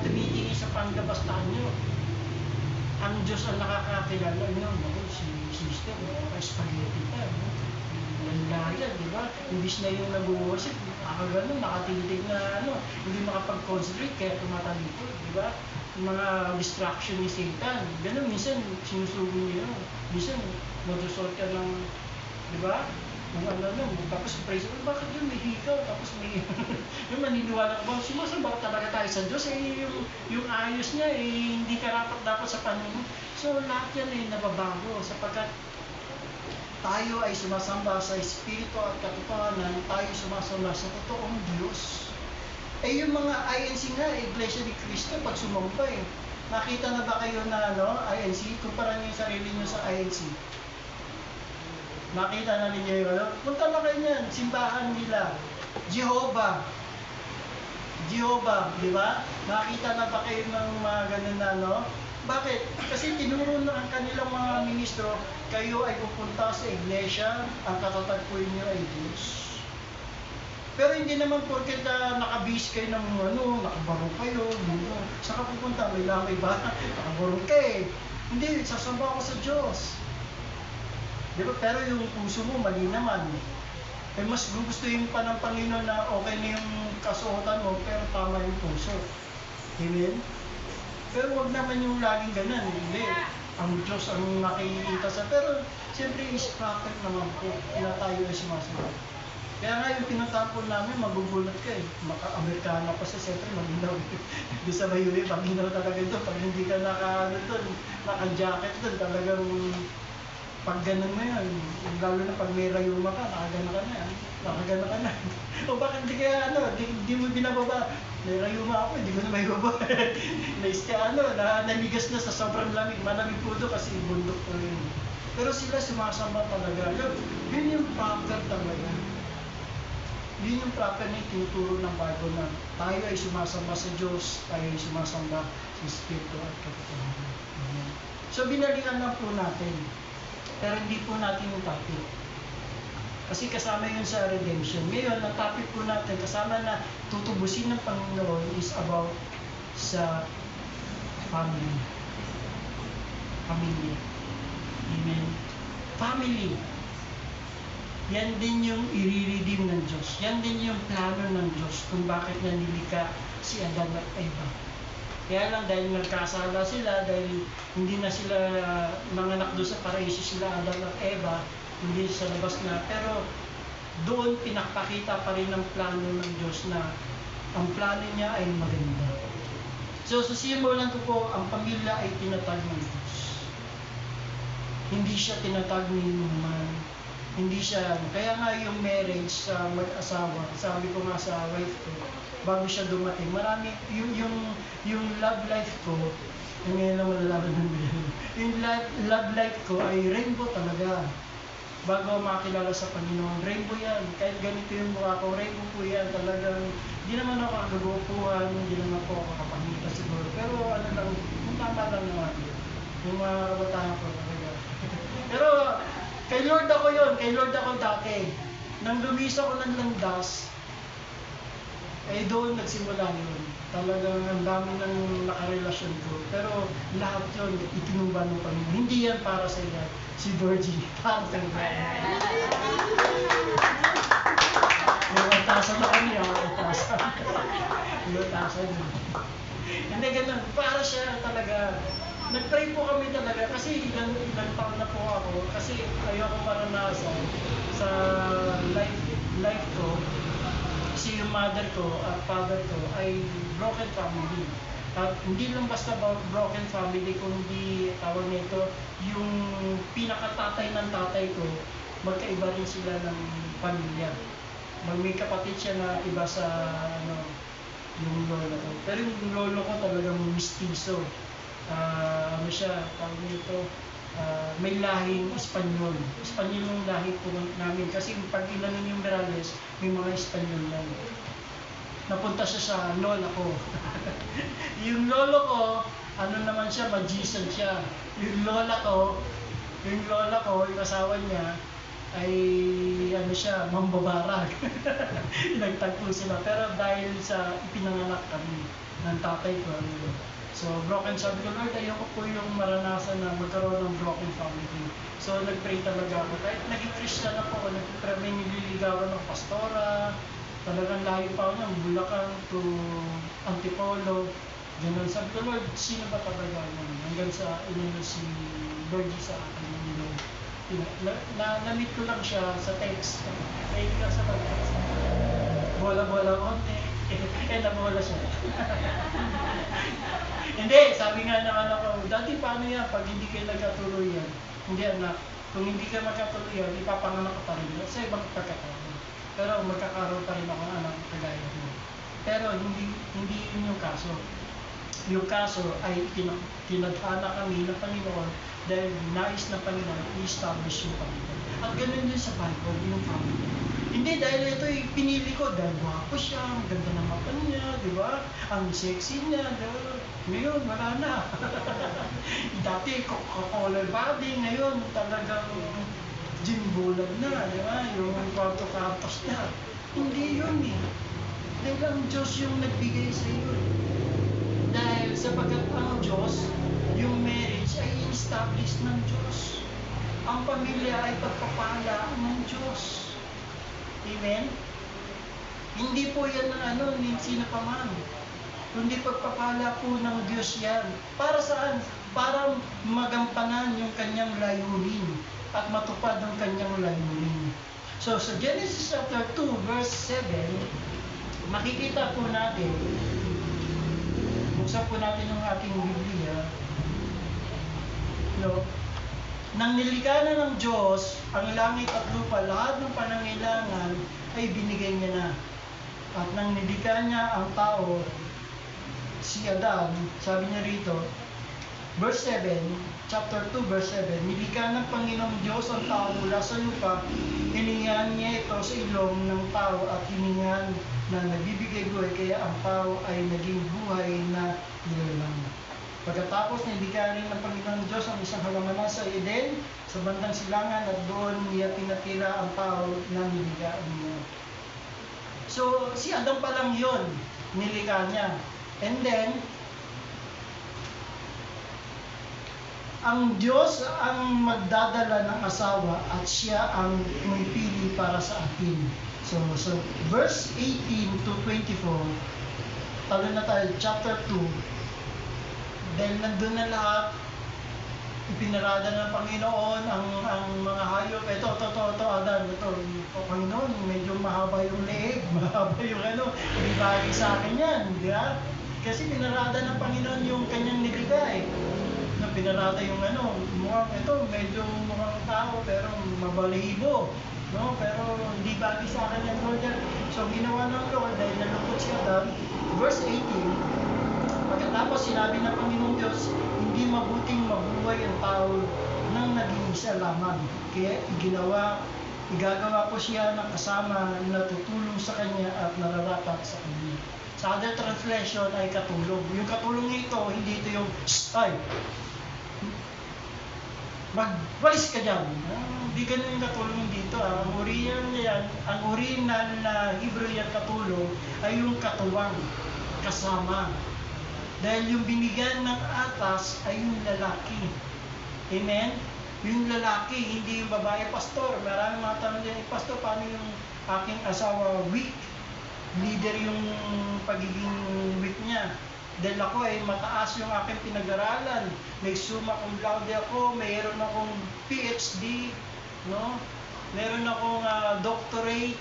Speaker 2: tumitingin sa panggabastaan nyo. Ang Diyos ang nakakakilala nyo. Si sister, spaghetti pa. Yan, di ba? Imbis na yung nag-worship, ganun, nakatitig na hindi makapag-concentrate kaya tumatalikod, di ba? Mga distraction ni Satan. Ganun, minsan sinusugo niyo. Minsan, mag-resort ka ng, di ba? Tapos praise, bakit yun may hikaw? Tapos may, yung maniniwala ko, sumasamba talaga tayo sa Diyos, yung ayos niya, hindi karapat dapat sa Panginoon. So, lahat yan ay nababago, sapagkat tayo ay sumasamba sa Espiritu at katotohanan, tayo sumasamba sa totoong Diyos. Yung mga INC nga, Iglesia ni Cristo, pag sumamba nakita na ba kayo na INC? Kumpara niyo yung sarili niyo sa INC. Nakita na ninyo yung punta na kayo niyan, simbahan nila. Jehovah, di ba? Nakita na ba kayo ng mga ganun na Bakit? Kasi tinuro na ang kanilang mga ministro, kayo ay pupunta sa iglesia, ang katatagpuin niyo ay Diyos. Pero hindi naman porket nakabis kayo ng nakabarong kayo, saka pupunta, may lamay ba? Nakabarong ka Hindi, sasamba ako sa Diyos. Diba? Pero yung puso mo, mali naman. Mas gugustuhin pa ng Panginoon na okay na yung kasuotan mo, pero tama yung puso. Amen? Pero wag naman yung laging ganun. Hindi. Ang Diyos ang nakikita sa... Pero, siyempre, is proper naman po na tayo ay sumasagot. Kaya nga yung pinuntahan namin, magugulat ka Maka-Amerikana pa siya, siyempre, maginaw. Doon sa Mayuri, maginaw talaga ito. Pag hindi ka naka-jacket doon, talagang... Pag ganun mo yan, lalo na pag may rayuma ka, nakagana ka na. O bakit di kaya di mo binababa? May rayuma ako, hindi ko na may baba. Namigas na sa sobrang lamig, malamig po doon kasi bundok po yun. Pero sila sumasamba talaga. Yun yung proper talaga. Yun yung proper na itinuturo ng Bible na tayo ay sumasamba sa Diyos, tayo ay sumasamba sa Espiritu at katotohanan. So binalikan lang po natin. Pero hindi po natin yung topic. Kasi kasama yun sa redemption. Ngayon, ang topic po natin, kasama na tutubusin ng Panginoon is about sa family. Pamilya. Amen. Family. Yan din yung i-redeem ng Diyos. Yan din yung plano ng Diyos kung bakit nanilika si Adan at Eva. Kaya lang dahil nagkasala sila, dahil hindi na sila nanganak doon sa paraiso sila, Adan at Eva, hindi sa labas na. Pero doon pinakapakita pa rin ang plano ng Diyos na ang plano niya ay maganda. So sa simulan ko po, ang pamilya ay tinatag ng Diyos. Hindi siya tinatag ni man. Hindi siya, kaya nga yung marriage sa mag-asawa, sabi ko nga sa wife ko, bago siya dumating, marami, yung love life ko, ngayon lang malalaman ng ganyan. Yung love life ko ay rainbow talaga. Bago ako makakilala sa Panginoon, rainbow yan. Kahit ganito yung mukha ko, rainbow po yan. Talagang, hindi naman ako kagagupuhan, hindi naman ako kakapangita siguro. Pero ano lang, yung tama lang naman. Yung mga kabataan ko talaga. Pero, kay Lord ako yon, kay Lord ako dati. Nang lumis ako ng landas, eh doon nagsimula yun. Talagang ang dami ng nakarelasyon ko. Pero lahat yun, itinumba ng Panginoon. Hindi yan para sa iyo. Si Virgie, para sa iyo. Iwatasan na kami, iwatasan. Iwatasan yun. Hindi ganun, para siya talaga. Nag-pray po kami talaga kasi ilang taon na po ako kasi ayoko maranasan sa life ko kasi yung mother ko at father ko ay broken family. At hindi lang basta broken family kundi tawag nito yung pinakatatay ng tatay ko magkaiba rin sila ng pamilya. May kapatid siya na iba sa yung lolo ko. Pero yung lolo ko talagang mistizo. Ano siya, tawag nito, may lahing Espanyol. Espanyol yung lahi po namin. Kasi pag inanin yung Merales, may mga Espanyol lang. Napunta siya sa lola ko. Yung lolo ko, ano naman siya, magician siya. Yung lola ko, yung asawa niya, ay ano siya, mambabarag. Nagtagpo sila. Pero dahil sa ipinanganak kami ng tatay ko, so, broken, sabi ko, Lord, ayoko po yung maranasan na magkaroon ng broken family. So, nag-pray talaga ako. Kahit naging Christian ako, nag-pray, may nililigawan ng pastora, talagang layo pa ako ng Bulacan to Antipolo. Ganun. Sabi ko, Lord, sino ba talaga naman? Hanggang sa inano si Virgie sa akin ng Lord. Na-meet ko lang siya sa text. Ay, ka sa text. Bola-bola konti. Nabola siya. Hindi, sabi nga ng anak ko, dati paano yan pag hindi kayo nagkatuluyan? Hindi anak, kung hindi ka magkatuluyan, ipapanganak ka pa rin sa ibang pagkakataon. Pero magkakaroon pa rin ako ng anak kagaya mo. Pero hindi yun yung kaso. Yung kaso ay tinadhana kami ng Panginoon dahil nais ng Panginoon i-establish yung Panginoon. At ganoon din sa Bible, yung family. Hindi, dahil ito pinili ko, dahil guwapo siya, ang ganda ng mata niya, di ba? Ang sexy niya, di ba? Ngayon, wala na. Dati, color body, ngayon, talagang gym bulag na, di ba? Yung kwarto kapas na. Hindi yun eh. Dahil ang Diyos yung nagbigay sa iyo. Dahil sapagkat ang Diyos, yung marriage ay establish ng Diyos. Ang pamilya ay pagpapala ng Diyos. Amen? Hindi po yan ng ni sino pa man. Kundi pagpapala po ng Diyos yan. Para saan? Para magampanan yung kanyang layunin at matupad ang kanyang layunin. So, sa Genesis chapter 2, verse 7, makikita po natin, buksan po natin yung ating Biblia, nang nilikha na ng Diyos ang langit at lupa, lahat ng pangangailangan ay binigay niya na. At nang nilikha niya ang tao, si Adam, sabi niya rito, verse 7, chapter 2, verse 7, nilikha ng Panginoong Diyos ang tao mula sa lupa, hiningahan niya ito sa ilong ng tao at hiningahan na nagbibigay buhay, kaya ang tao ay naging buhay na nilalang. Pagkatapos, nilikha rin ng Panginoong Diyos ang isang halamanan sa Eden, sa bandang silangan, at doon niya pinatira ang tao na nilikha niya. So, si Adam pa lang yun, nilikha niya. And then, ang Diyos ang magdadala ng asawa at siya ang pumipili para sa atin. So verse 18 to 24, talo na tayo, chapter 2, dahil nandun na lahat, ipinarada ng Panginoon ang mga hayop. Ito, Adam, ito, Panginoon, medyo mahaba yung leeg, mahaba yung hindi bagay sa akin yan, di ba? Kasi pinarada ng Panginoon yung kanyang niligay, na pinarada yung mukhang ito, medyo mukhang tao, pero mabalahibo. No? Pero hindi bagay sa akin yung Lord yan. So ginawa ng Lord dahil nalungkot si Adam, verse 18, pagkatapos sinabi ng Panginoong Diyos, hindi mabuting mabuhay ang tao nang naging isa lamang. Kaya igagawa ko siya ng kasama na tutulong sa kanya at nararapat sa kanya. Sa other translation ay katulong. Yung katulong nito, hindi ito yung, ay, magwalis ka dyan. Hindi ganun yung katulong dito. Ang original na Hebrew yung katulong ay yung katuwang, kasama. Dahil yung binigyan ng atas ay yung lalaki. Amen? Yung lalaki, hindi yung babae. Pastor, maraming mga tanong din, Pastor, paano yung aking asawa weak? Leader yung pagiging weak niya. Dahil ako ay mataas yung aking pinag-aralan. May summa cum laude ako, mayroon akong PhD, no? Meron akong doctorate,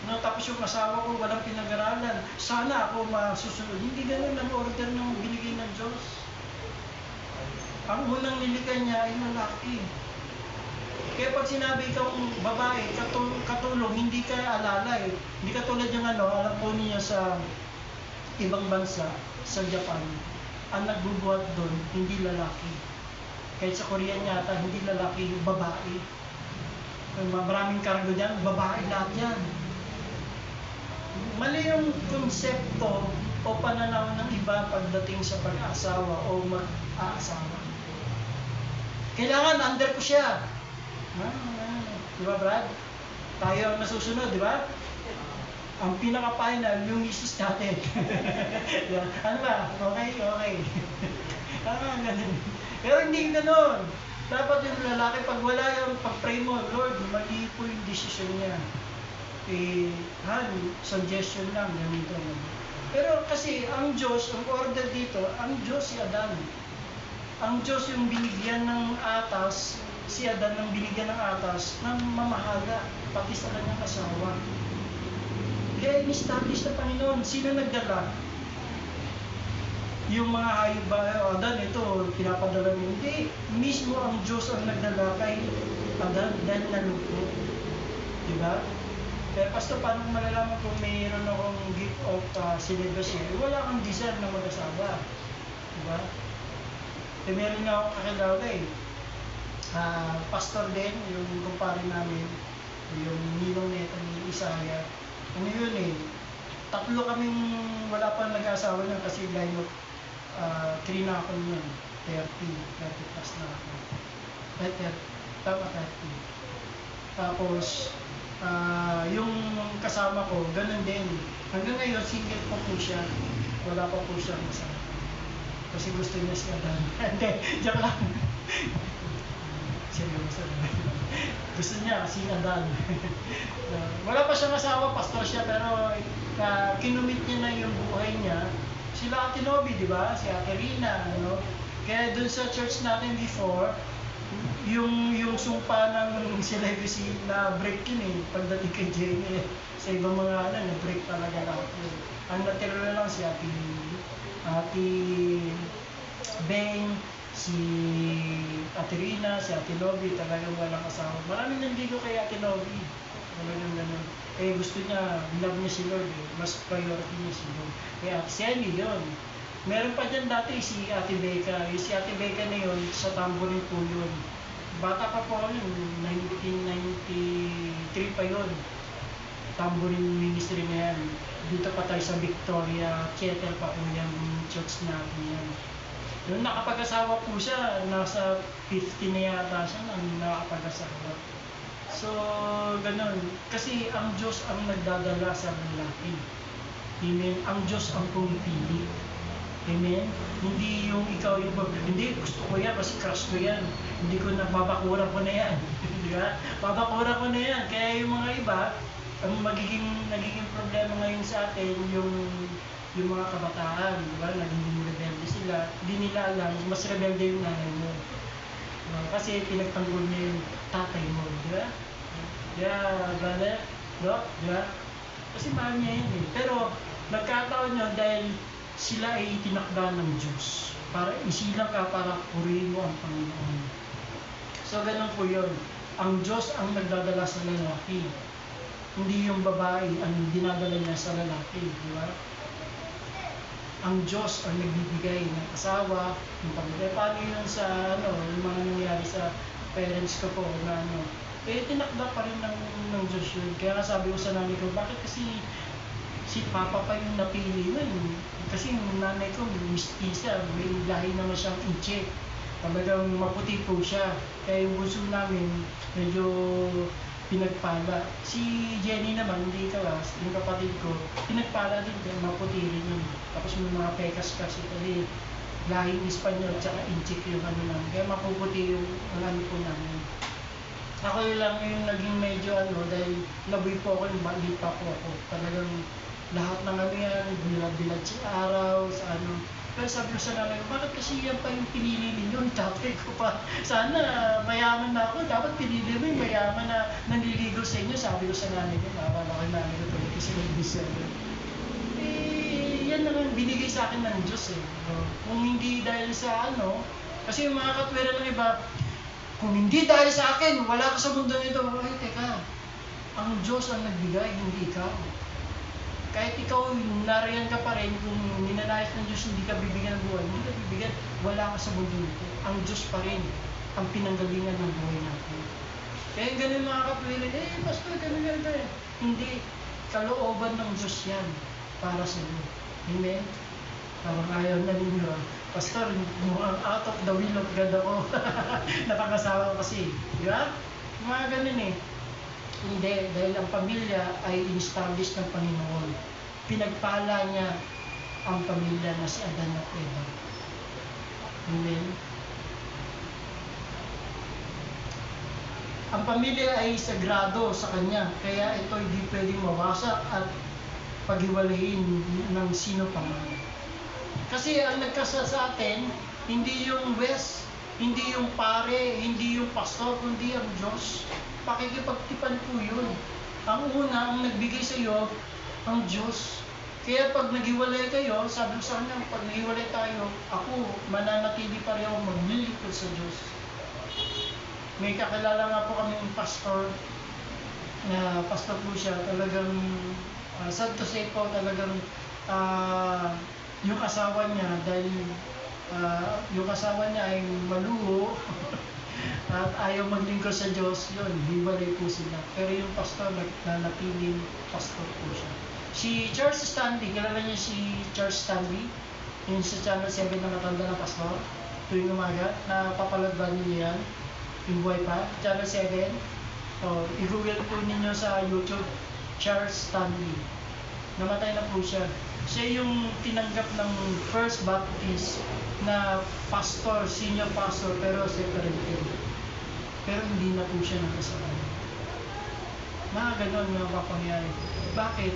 Speaker 2: no? Tapos yung asawa ko walang pinag-aralan. Sana ako masusunod. Hindi ganun ang order ng binigay ng Diyos. Ang unang nilikha niya ay lalaki. Kaya pag sinabi kang babae, katulong, hindi ka alalay. Hindi ka tulad yung alam po niya sa ibang bansa, sa Japan, ang nagbubuhat doon, hindi lalaki. Kahit sa Korean yata, hindi lalaki, babae. Maraming kargo dyan, babae lahat yan. Mali yung konsepto o pananaw ng iba pagdating sa pag-aasawa o mag-aasawa. Kailangan under ko siya. Di ba, Brad? Tayo ang nasusunod, di ba? Ang pinaka-final, yung misis natin. Ano ba? Okay. Ganun. Pero hindi ganun. Dapat yung lalaki, pag wala yung pag-pray mo, Lord, mali po yung decision niya. Suggestion lang, ganito. Pero kasi, ang Diyos, ang order dito, ang Diyos si Adan. Ang Diyos yung binigyan ng atas, si Adan ang binigyan ng atas ng mamahala, pati sa kanyang asawa. Kaya in-establish ng Panginoon, sino nagdala? Yung mga hayop ba, Adan, ito, pinapadala mo. Hindi, mismo ang Diyos ang nagdala kay Adan dahil nalungkot. Diba? Kaya Pastor, paano malalaman kung mayroon akong gift of celibacy? Wala kang desire na mag-asawa. Diba? Meron nga akong kakilala pastor din, yung kumpare namin, yung ninong neta ni Isaiah. Ano yun tatlo kaming wala pa nag-asawa niyan kasi line of 3 na ako yun. 30 plus na ako. Tama 30. Tapos, yung kasama ko, ganun din. Hanggang ngayon, single pa po siya. Wala pa po siya kasama. Kasi gusto niya si Adan. Hindi, joke lang. Seryoso. Gusto niya si Adan. Wala pa siyang asawa, pastor siya, pero kinumit niya na yung buhay niya. Sila Ate Nobi, di ba? Si Ate Rina, Kaya dun sa church natin before, yung sumpa ng celibacy na break yun pagdating kay Jenny. Sa ibang mga na-break talaga lahat yun. Ang natira na lang si Ate Beng, si Ate Rina, si Ate Nobi, talagang walang asawa. Maraming nandigo kay Ate Nobi. Talagang ganun. Gusto niya, love niya si Lord Mas priority niya si Lord. Kaya Ate Selly, yun. Meron pa dyan dati si Ate Becca. Si Ate Becca na yun, sa Tamborin po yun. Bata pa po yun, 1993 pa yun. Tamborin ministry na yan. Dito pa tayo sa Victoria, Chetel pa po yung church natin yan. Noong nakapag-asawa po siya, nasa 50 na yata siya nang nakapag-asawa. So, ganun. Kasi ang Diyos ang nagdadala sa lalaki. Amen? Ang Diyos ang pumipili. Amen? Hindi yung ikaw yung hindi, gusto ko yan kasi crush ko yan. Hindi ko na, babakuran ko na yan. Diba? Babakuran ko na yan. Kaya yung mga iba, ang nagiging problema ngayon sa atin, yung mga kabataan, diba? Naging rebelde sila. Hindi nila alam, mas rebelde yung nanay mo. Kasi pinagtanggol niya yung tatay mo, diba? Brother? Diba? Kasi mahal niya yun Pero, nagkataon nyo dahil sila ay tinakda ng Diyos. Para isilang ka, para purihin mo ang Panginoon. So ganun po yun. Ang Diyos ang nagdadala sa lalaki. Hindi yung babae ang dinadala niya sa lalaki. Di ba? Ang Diyos ang nagbibigay ng asawa, ng pamilya. Paano yun sa yung mga nangyari sa parents ko po na tinakda pa rin ng Diyos yun. Kaya nga sabi ko sa nanay ko, bakit kasi si Papa pa yung napili mo yun? Kasi yung nanay ko, mistisa, may lahi naman siyang i-check. Talagang maputi po siya. Kaya yung bunso namin, medyo pinagpala. Si Jenny naman, hindi kalas, yung kapatid ko, pinagpala din, kaya maputi rin yun. Tapos may mga pekas kasi, kasi lahing Espanyol, tsaka i-check yung namin. Kaya mapuputi yung po namin. Ako yun lang yung naging medyo dahil laboy po ako, yung mali pa po ako. Talagang lahat ng yan, bilad sa araw, sa Pero sabi ko sa nanay ko, bakit kasi yan pa yung pinili ninyo? Tatay ko pa, sana mayaman na ako, dapat pinili mo yung mayaman na nanliligo sa inyo. Sabi ko sa nanay ko, nakakala ko nanay ko tuloy kasi may bisel. Yan naman binigay sa akin ng Diyos eh. Kung hindi dahil sa kasi yung mga katwiran ng iba, kung hindi dahil sa akin, wala ka sa mundo nito. Ay, teka, ang Diyos ang nagbigay, hindi ikaw. Kahit ikaw, nariyan ka pa rin, kung ninanayos ng Diyos, hindi ka bibigyan ng buhay, hindi ka bibigyan, wala ka sa mundo nito. Ang Diyos pa rin ang pinanggalingan ng buhay natin. Kaya ganun mga kapwiran, pastor, ganun. Hindi, kalooban ng Diyos yan para sa iyo. Amen? Parang ayaw na ninyo. Pastor, mukhang out of the will of God ako. Napangasawa ko kasi. Di ba? Mga ganun eh. Hindi, dahil ang pamilya ay in-establish ng Panginoon. Pinagpala niya ang pamilya na si Adan at Eva. Amen? Ang pamilya ay sagrado sa Kanya, kaya ito hindi pwedeng mawasak at paghiwalayin ng sino pa man. Kasi ang nagkasal sa atin, hindi yung West, hindi yung pare, hindi yung pastor, kundi ang Diyos. Pakikipagtipan po yun. Ang una, ang nagbigay sa iyo, ang Diyos. Kaya pag naghiwalay kayo, sabi ko sa kanya, pag naghiwalay tayo, ako, mananatili pa rin ako maglilingkod sa Diyos. May kakilala nga po kami ng pastor, na pastor po siya, talagang, sad to say po, talagang, yung asawa niya, dahil yung asawa niya ay maluho, at ayaw maglingkod sa Diyos, yun, hiwalay po sila. Pero yung pastor, nanatiling pastor po siya. Si Charles Stanley, kilala niya si Charles Stanley, yung sa Channel 7 na matanda na pastor, tuwing umaga, napapalagban niyo yan, yung buhay pa, Channel 7. So, i-google po ninyo sa YouTube, Charles Stanley. Namatay na po siya. Siya yung tinanggap ng First Baptist na pastor, senior pastor, pero separated. Pero hindi na po siya nakasama. Mga ganon mga papangyari. Bakit?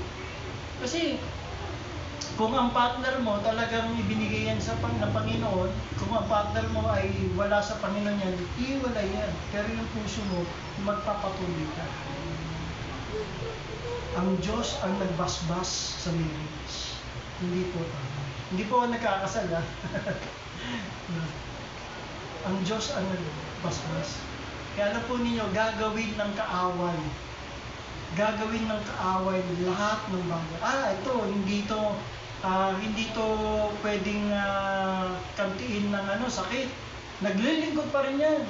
Speaker 2: Kasi kung ang partner mo talagang ibinigay yan sa ng Panginoon, kung ang partner mo ay wala sa Panginoon yan, iiwalay yan. Pero yung puso mo, magpapatuloy ka. Ang Diyos ang nagbasbas sa marriage. Hindi po tama. Hindi po nagkakasal ha. Ang Diyos ang nagbasbas. Kaya alam po ninyo, gagawin ng kaaway. Gagawin ng kaaway lahat ng bagay. Ito, hindi to pwedeng kantiin ng sakit. Naglilingkod pa rin yan.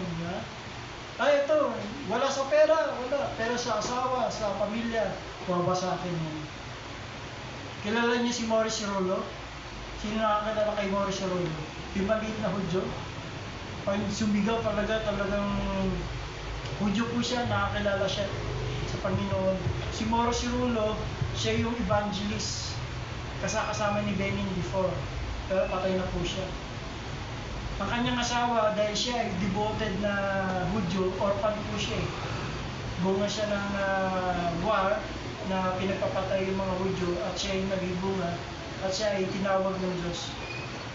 Speaker 2: Ito, wala sa pera, wala. Pero sa asawa, sa pamilya, wala sa akin yan. Kilala niyo si Maurice Rollo? Sino nakakilala kay Maurice Rollo? Yung maliit na Hudyo? Pag sumigaw talagang Hudyo po siya, nakakilala siya sa Panginoon. Si Maurice Rollo, siya yung evangelist. Kasama ni Benin before. Pero patay na po siya. Ang kanyang asawa, dahil siya ay devoted na Hudyo, orphan po siya eh. Bunga siya ng war na pinagpapatay yung mga Hudyo at siya ay nabibunga at siya ay tinawag ng Diyos.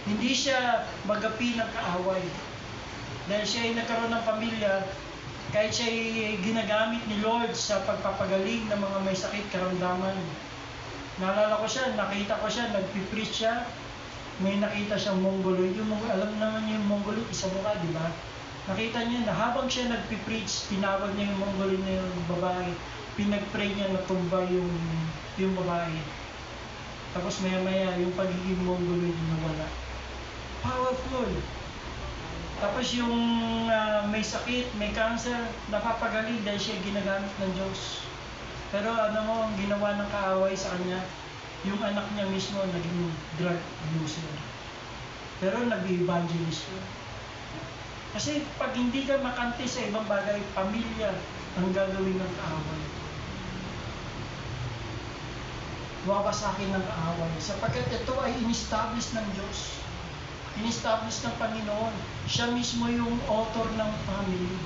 Speaker 2: Hindi siya magapi ng kaaway. Dahil siya ay nagkaroon ng pamilya, kahit siya ay ginagamit ni Lord sa pagpapagaling ng mga may sakit, karamdaman. Naalala ko siya, nakita ko siya, nagpipreach siya may nakita siyang mongoloid. Alam naman niyo yung mongoloid, isa mukha, di ba? Nakita niya na habang siya nagpipreach, tinawag niya yung mongoloid na yung babae, pinag-pray niya na tumba yung babae. Tapos maya-maya yung pagiging mongoloid nawala. Powerful! Tapos yung may sakit, may cancer, napapagaling dahil siya ginagamit ng Diyos. Pero ano mo, ang ginawa ng kaaway sa kanya, yung anak niya mismo naging drug abuser. Pero nag-evangelist siya. Kasi pag hindi ka makante sa ibang bagay, pamilya ang gagawin ng kaaway. Wawasakin ng kaaway. Sapagkat ito ay in-establish ng Diyos. In-establish ng Panginoon. Siya mismo yung author ng family.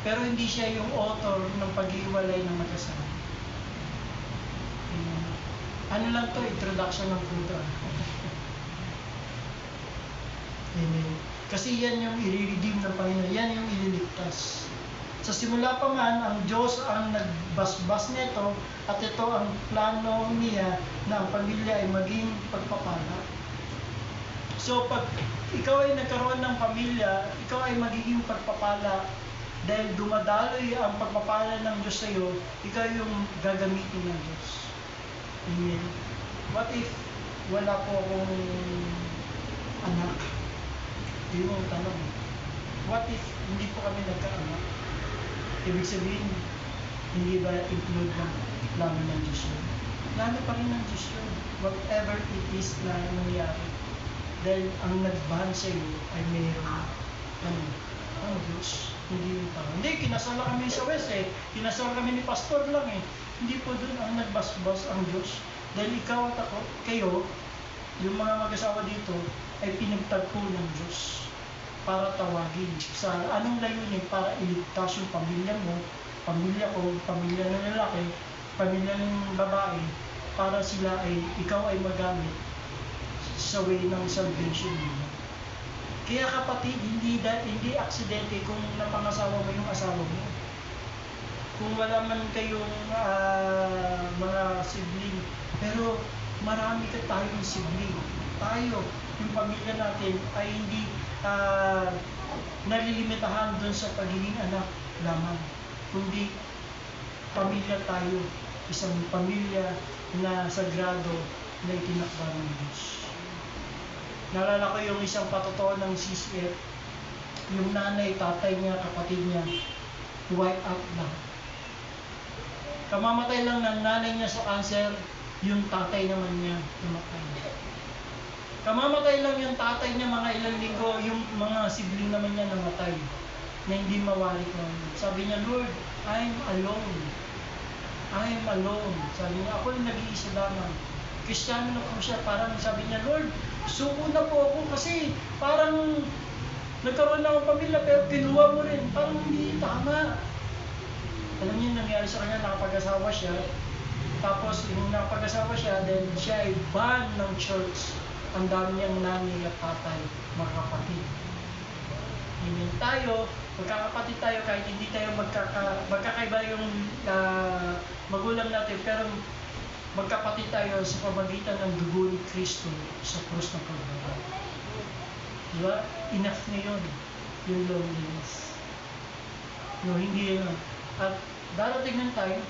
Speaker 2: Pero hindi siya yung author ng pag-iwalay ng mag-asawa. Ano lang to, introduction ng puto. Amen. Kasi yan yung i-redeem ng Panginoon. Yan yung ililigtas. Sa simula pa man, ang Diyos ang nagbasbas nito at ito ang plano niya na ang pamilya ay maging pagpapala. So pag ikaw ay nagkaroon ng pamilya, ikaw ay magiging pagpapala dahil dumadaloy ang pagpapala ng Diyos sa iyo, ikaw yung gagamitin ng Diyos. Amen. What if wala po akong anak? Yun ang tanong. What if hindi po kami nagkaanak? Ibig sabihin, hindi ba include ng plano ng Diyos yun? Plano pa rin ng Diyos yun. Whatever it is na nangyari. Dahil ang nag-ban sa iyo ay mayroon ang Diyos. Hindi yung tao. Hindi, kinasal na kami sa West eh. Kinasal kami ni Pastor lang eh. Hindi po doon ang nagbasbas ang Diyos. Dahil ikaw at ako, kayo, yung mga mag-asawa dito, ay pinagtagpo ng Diyos para tawagin. Sa anong layunin? Para iligtas yung pamilya mo, pamilya ko, pamilya ng lalaki, pamilya ng babae, para sila ay, ikaw ay magamit sa way ng salvation nila. Kaya kapatid, hindi aksidente kung napangasawa mo yung asawa mo. Kung wala man kayong mga sibling, pero marami tayong sibling. Tayo, yung pamilya natin ay hindi nalilimitahan doon sa pagiging anak lamang. Kundi pamilya tayo, isang pamilya na sagrado na itinakda ng Diyos. Naalala ko yung isang patotoo ng CCF, yung nanay, tatay niya, kapatid niya, wipe out lahat. Kamamatay lang ng nanay niya sa cancer, yung tatay naman niya namatay. Kamamatay lang yung tatay niya mga ilang linggo, yung mga sibling naman niya namatay, na hindi mawalik naman. Sabi niya, Lord, I'm alone. I'm alone. Sabi niya, ako yung nag-iisa lamang. Kristiyano na po siya, parang sabi niya, Lord, suko na po ako kasi parang nagkaroon na akong pamilya pero kinuha mo rin. Parang hindi tama. Alam niyo, nangyari sa kanya, nakapag-asawa siya. Tapos, yung nakapag-asawa siya, then siya ay ban ng church. Ang dami niyang nanay at tatay, mga kapatid. Amen. Tayo, magkakapatid tayo kahit hindi tayo magkakaiba yung magulang natin, pero magkapatid tayo sa pamagitan ng dugo ni Kristo sa krus ng Kalbaryo. Diba? Enough na yun, yung loneliness. No, hindi yun. At darating ng time,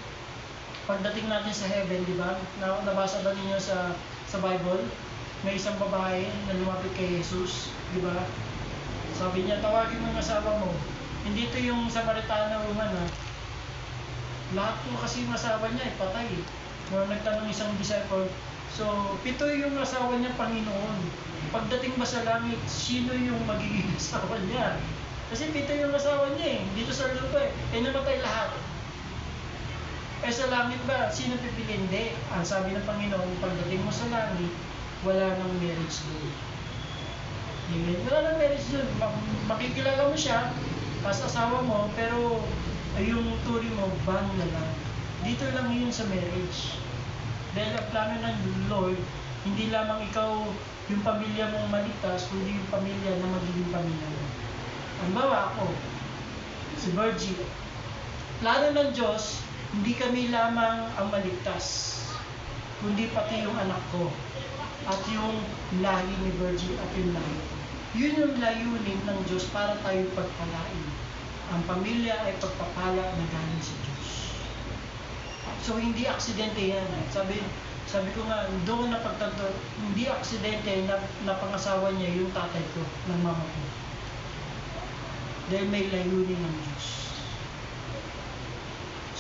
Speaker 2: pagdating natin sa heaven, di ba? Nabasa ba ninyo sa Bible? May isang babae na lumapit kay Jesus, di ba? Sabi niya, tawagin mo ang asawa mo. Hindi ito yung Samaritana woman, ha? Lahat po kasi yung asawa niya ay patay. Nung nagtanong isang disciple, so 7 yung asawa niya, Panginoon. Pagdating ba sa langit, sino yung magiging asawa niya? Kasi 7 yung asawa niya eh. Dito sa lupa eh. Namatay lahat. Sa langit ba, sino pipiliin? Hindi. Ang sabi ng Panginoon, pagdating mo sa langit, wala nang marriage doon. Amen. Wala nang marriage doon. Makikilala mo siya, as asawa mo, pero yung turi mo, ban na lang. Dito lang yun sa marriage. Dahil ang plano ng Lord, hindi lamang ikaw yung pamilya mong maligtas, kundi yung pamilya na magiging pamilya mo. Ang bawa ako, si Virgie, plano ng Diyos, hindi kami lamang ang maligtas, kundi pati yung anak ko. at yung lahi ni Virgin at yung lahi ko. Yun yung layunin ng Diyos para tayo pagpalain. Ang pamilya ay pagpapala na galing sa Diyos. So hindi aksidente yan. Sabi ko nga, doon na pagtanto, hindi aksidente na napangasawa niya yung tatay ko, ng mama ko. Dahil may layunin ng Diyos.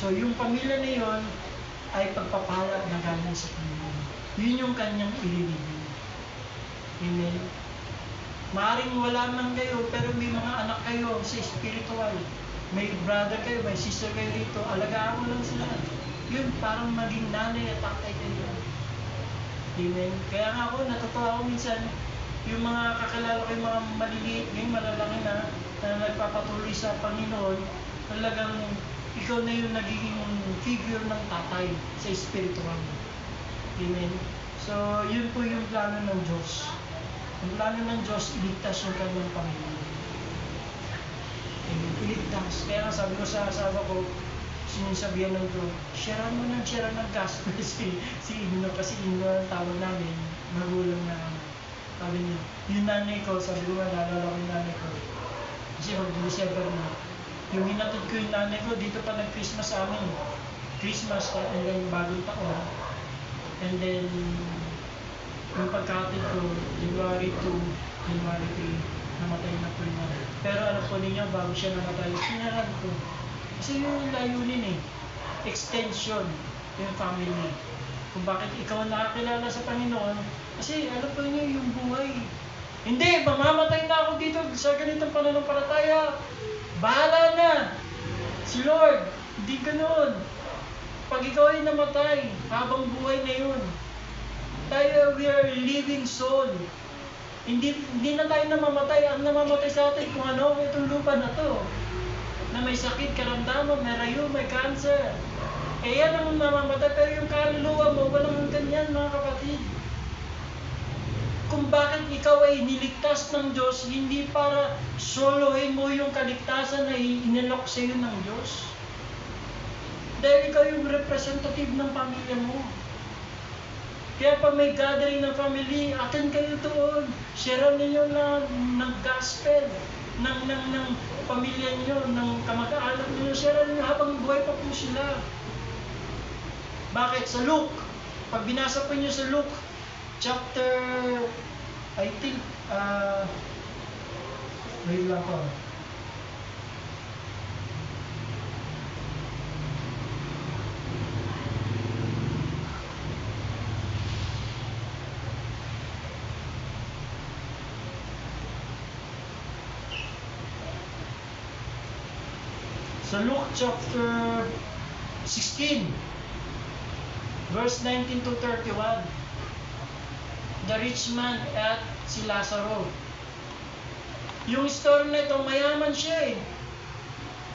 Speaker 2: So yung pamilya na yun ay pagpapala na galing sa Panginoon. Yun yung kanyang ililibing. Amen. Maaring wala man kayo, pero may mga anak kayo sa spiritual. May brother kayo, may sister kayo dito, alagaan mo lang sila. Yun, parang maging nanay at tatay kayo. Amen. Kaya nga ako, natutuwa ako minsan, yung mga kakilala ko, yung mga maliliit, yung malalaki na nagpapatuloy sa Panginoon, talagang ikaw na yung nagiging figure ng tatay sa spiritual. Amen. So, yun po yung plano ng Diyos. Ang plano ng Diyos, iligtas yung kanyang pamilya. Amen. Iligtas. Kaya nga sabi ko sa asawa ko, sinasabihan ng Diyos, share ng gospel si Ino, kasi Ino ang tawag namin, magulang na sabi niya. Yung nanay ko, sabi ko nga, naalala ko yung nanay ko. Kasi mag-December na. Yung hinatid ko yung nanay ko, dito pa nag-Christmas sa amin. Christmas, and then bagong taon. And then, yung pagkatid ko, January 2, January 3, namatay na po niya. Pero alam po ninyo, bago siya namatay, sinaran ko. Kasi yung layunin extension, yung family. Kung bakit ikaw nakakilala sa Panginoon, kasi alam po niyo yung buhay. Hindi, mamamatay na ako dito sa ganitong pananampalataya. Bahala na! Si Lord, hindi ganoon. Pag ikaw ay namatay, habang buhay na yun. Tayo, we are living soul. Hindi na tayo namamatay. Ang namamatay sa atin kung ano, itong lupa na to. Na may sakit, karamdaman, may rayo, may cancer. Eh yan ang namamatay, pero yung kaluluwa mo, walang ganyan mga kapatid. Kung bakit ikaw ay niligtas ng Diyos, hindi para solohin mo yung kaligtasan na inilok sa iyo ng Diyos. Dahil ikaw yung representative ng pamilya mo. Kaya pa may gathering ng family, atin kayo doon. Share ninyo ng gospel, ng pamilya niyo, ng kamag-anak niyo. Share ninyo habang buhay pa po sila. Bakit? Sa Luke, pag binasa po niyo sa Luke, chapter, I think, wait lang po. Sa Luke chapter 16, verse 19 to 31, the rich man at si Lazaro. Yung story na ito, mayaman siya eh.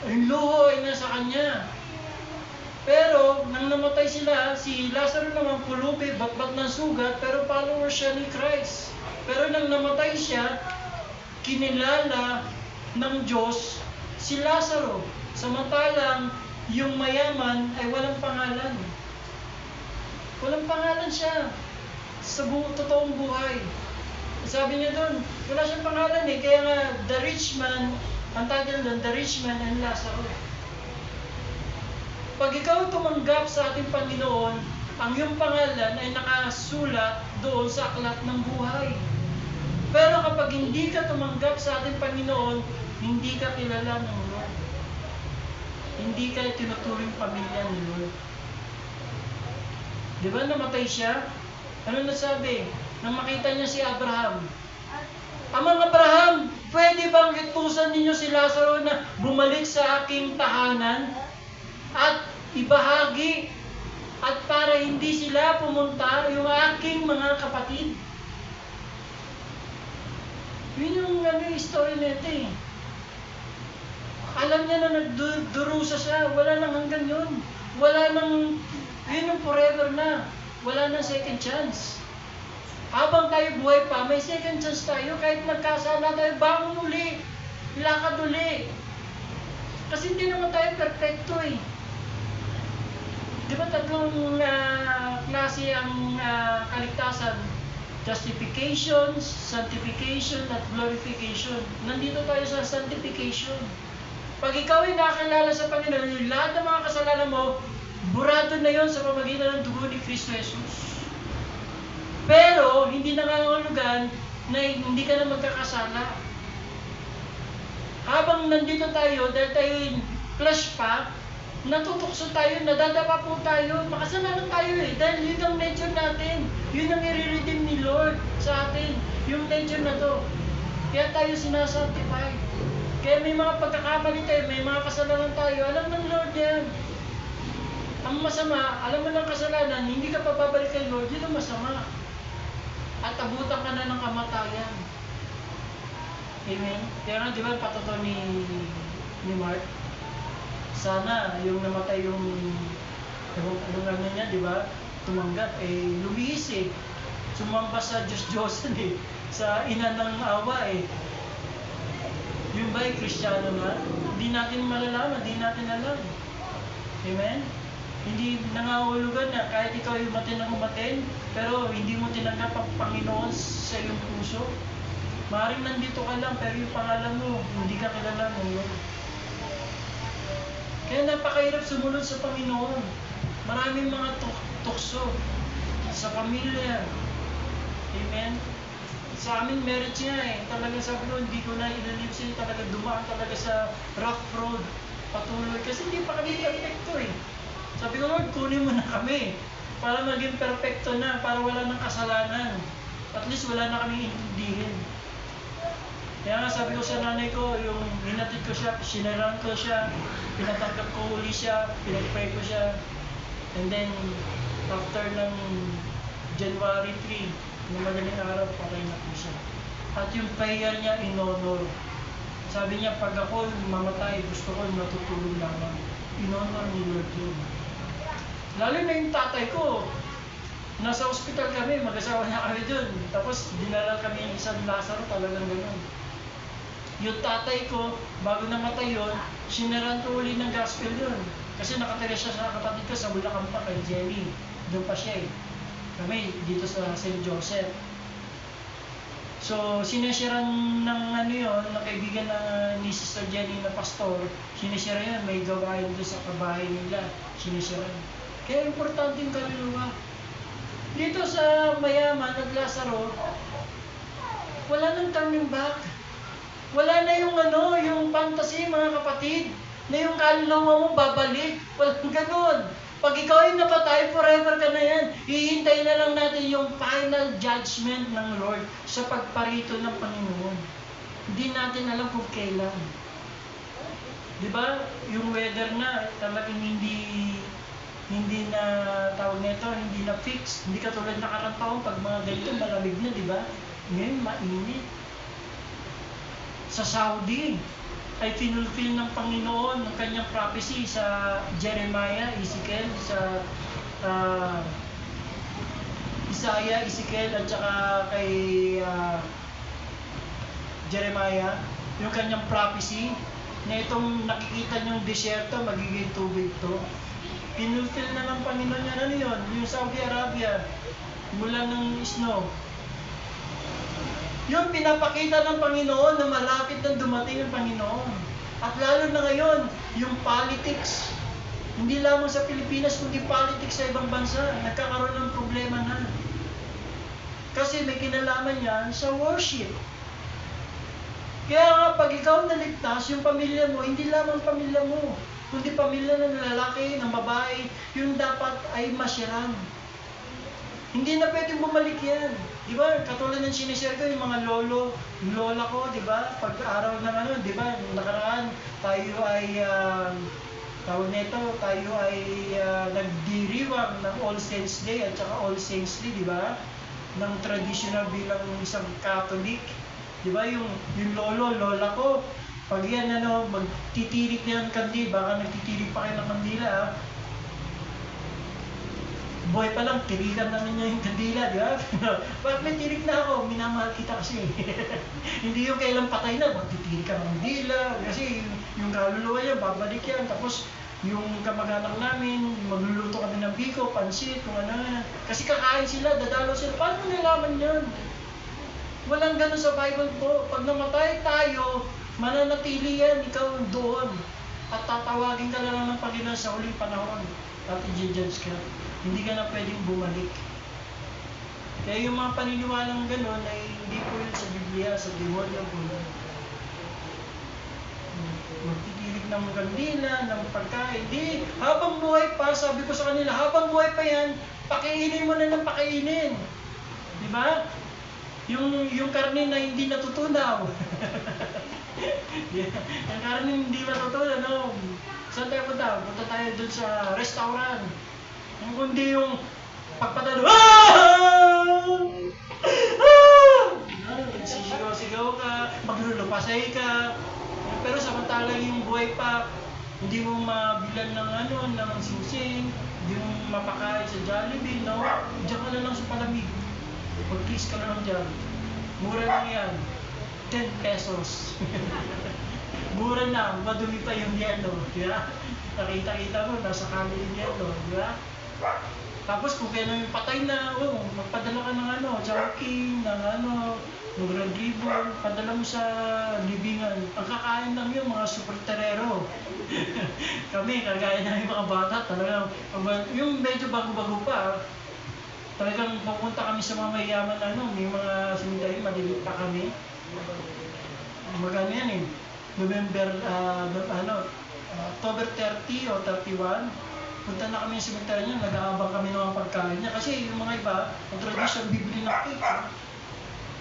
Speaker 2: Yung luho ay nasa kanya. Pero, nang namatay sila, si Lazaro naman pulubi, batbat ng sugat, pero follower siya ni Christ. Pero nang namatay siya, kinilala ng Diyos si Lazaro. Samantalang, yung mayaman ay walang pangalan. Walang pangalan siya sa totoong buhay. Sabi niya doon, wala siyang pangalan eh. Kaya nga, the rich man, ang title doon, the rich man and Lazaro. Pag ikaw tumanggap sa ating Panginoon, ang iyong pangalan ay nakasulat doon sa aklat ng buhay. Pero kapag hindi ka tumanggap sa ating Panginoon, hindi ka kilala ng Lord. Hindi ka tinuturing pamilya ni Lord. Di ba namatay siya? Ano nasabi? Nang makita niya si Abraham. Amang Abraham, pwede bang itusan ninyo si Lazaro na bumalik sa aking tahanan at ibahagi at para hindi sila pumunta yung aking mga kapatid? Yun yung story nito eh. Alam niya na nagdurusa siya, wala nang hanggang yun. Wala nang, yun yung forever na. Wala nang second chance. Habang tayo buhay pa, may second chance tayo. Kahit nagkasala tayo, bangon uli. Lakad uli. Kasi hindi naman tayo perfecto eh. Di ba tatlong klase ang kaligtasan? Justification, sanctification, at glorification. Nandito tayo sa sanctification. Pag ikaw ay nakakilala sa Panginoon, yung lahat ng mga kasalanan mo, burado na yon sa pamamagitan ng dugo ni Kristo Jesus. Pero, hindi nangangahulugan na hindi ka na magkakasala. Habang nandito tayo, dahil tayo flesh pa, natutukso tayo, nadadapa po tayo, makasalanan tayo eh. Dahil yun ang nature natin. Yun ang i-redeem ni Lord sa atin. Yung nature na to. Kaya tayo sinasanctify. Kaya may mga pagkakamali tayo, may mga kasalanan tayo. Alam ng Lord yan. Ang masama, alam mo ng kasalanan, hindi ka pababalik kay Lord, yun ang masama. At abutan ka na ng kamatayan. Amen? Kaya nga, di ba, patuto ni Mark? Sana, yung namatay yung ano niya, di ba? Tumanggap, lumihis eh. Sumamba sa Diyos-Diyosan eh. Sa ina ng awa eh. Yung ba'y Kristiyano na? Hindi natin malalaman, hindi natin alam. Amen? Hindi nangahulugan na kahit ikaw ay umatin ng umatin, pero hindi mo tinanggap ang Panginoon sa iyong puso. Maaaring nandito ka lang, pero yung pangalan mo, hindi ka kilala ngayon. Kaya napakahirap sumunod sa Panginoon. Maraming mga tukso sa pamilya. Amen? Sa amin, marriage nga eh. Talagang sabi ko, hindi ko na inalipsin. Talaga dumaan talaga sa rough road. Patuloy. Kasi hindi pa kami perfecto eh. Sabi ko, Lord, kunin mo na kami. Para maging perfecto na. Para wala nang kasalanan. At least wala na kami intindihin. Kaya nga sabi ko sa nanay ko, yung hinatid ko siya, sinaran ko siya, pinatanggap ko uli siya, pinag-pray ko siya. And then, after ng January 3, ng madaling araw, patay na po siya. At yung prayer niya, in-honor. Sabi niya, pag ako mamatay, gusto ko matutulog lamang. In-honor ni Lord yun. Lalo na yung tatay ko, nasa ospital kami, mag-asawa niya kami dun. Tapos, dinala kami yung isang Lazaro, talagang gano'n. Yung tatay ko, bago namatay yun, sinaran ko uli ng gospel yun. Kasi nakatira siya sa kapatid ko sa Bulacan pa, kay Jenny. Doon pa siya eh. Kami, dito sa St. Joseph. So, sinesiran ng ano yun, ng kaibigan ni Sister Jenny na pastor, sinesiran yun, may gawain doon sa kabahay nila, sinesiran. Kaya importante yung kaluluwa. Dito sa mayaman at Lazaro, wala nang turning back. Wala na yung yung fantasy mga kapatid, na yung kaluluwa mo babalik. Walang ganun. Pag ikaw ay napatay, forever ka na yan. Hihintay na lang natin yung final judgment ng Lord sa pagparito ng Panginoon. Hindi natin alam kung kailan. Di ba? Yung weather na talagang hindi na tawag nito, hindi na fix. Hindi katulad nakarang taon pag mga ganito malamig na, di ba? Ngayon mainit. Sa Saudi ay finulfill ng Panginoon ng kanyang prophecy sa Jeremiah, Ezekiel, sa Isaiah, Ezekiel, at saka kay Jeremiah, yung kanyang prophecy na itong nakikita niyong disyerto, magiging tubig to. Pinulfill na ng Panginoon yan. Ano yun? Yung Saudi Arabia, mula ng snow. Yung pinapakita ng Panginoon na malapit na dumating ang Panginoon. At lalo na ngayon, yung politics, hindi lamang sa Pilipinas, kundi politics sa ibang bansa, nagkakaroon ng problema na. Kasi may kinalaman yan sa worship. Kaya nga, pag ikaw naligtas, yung pamilya mo, hindi lamang pamilya mo, kundi pamilya ng lalaki, ng babae, yung dapat ay masyaran. Hindi na pwedeng bumalik yan. Di ba? Katulad ng sinishare ko, yung mga lola ko, di ba? Pag-araw ng di ba? Nakaraan, tayo ay, tawag nito, tayo ay nagdiriwang ng All Saints Day at saka All Saints Day, di ba? Ng traditional bilang isang Catholic. Di ba? Yung lola ko, pag yan, magtitirik na yung kandila, baka nagtitirik pa kayo ng kandila, buhay pa lang, tirikan namin niya yung kandila, di ba? Bakit may tirik na ako? Minamahal kita kasi. Hindi yung kailang patay na, magtitirik ka ng kandila. Kasi yung kaluluwa yan, babalik yan. Tapos, yung kamag-anak namin, magluluto kami ng biko, pansit, kung ano na. Kasi kakain sila, dadalo sila. Paano mo nalaman yan? Walang ganun sa Bible po. Pag namatay tayo, mananatili yan, ikaw doon. At tatawagin ka na lang ng Panginoon sa huling panahon. At i-judge ka. Hindi ka na pwedeng bumalik. Kaya yung mga paniniwalang gano'n ay hindi po yun sa Biblia, sa demonyo po. Magtitilig ng kandila, ng pagkain. Di, habang buhay pa, sabi ko sa kanila, habang buhay pa yan, pakainin mo na ng pakainin. Di ba? Yung karne na hindi natutunaw. Yung karne hindi matutunaw, no? Saan tayo punta? Punta tayo dun sa restaurant. Yung kundi yung pagpatalo, sisigaw-sigaw ka, maglulupasay ka. Pero samantalang yung buhay pa, hindi mo mabilan ng ng sing-sing, hindi mo mapakain sa Jollibee, no? Diyan ka na lang sa palamig. Mag-kiss ka na lang dyan. Mura lang yan. 10 pesos. Mura na, madumi pa yung yelo. Diba? Nakita-kita mo, nasa kamay yung yelo. Diba? Tapos kung kailan yung patay na, magpadala ka ng chowking, ng ng ribbon, padala mo sa libingan. Ang kakain lang yung mga super terero. Kami, kagaya namin mga bata, talagang, yung medyo bago-bago pa, talagang pupunta kami sa mga mayayaman, may mga cemetery, malilit pa kami. Magano yan November, October 30 o 31, punta na kami sa cemetery niya, nag-aabang kami ng mga pagkain niya. Kasi yung mga iba, ang tradisyon, bibili ng cake.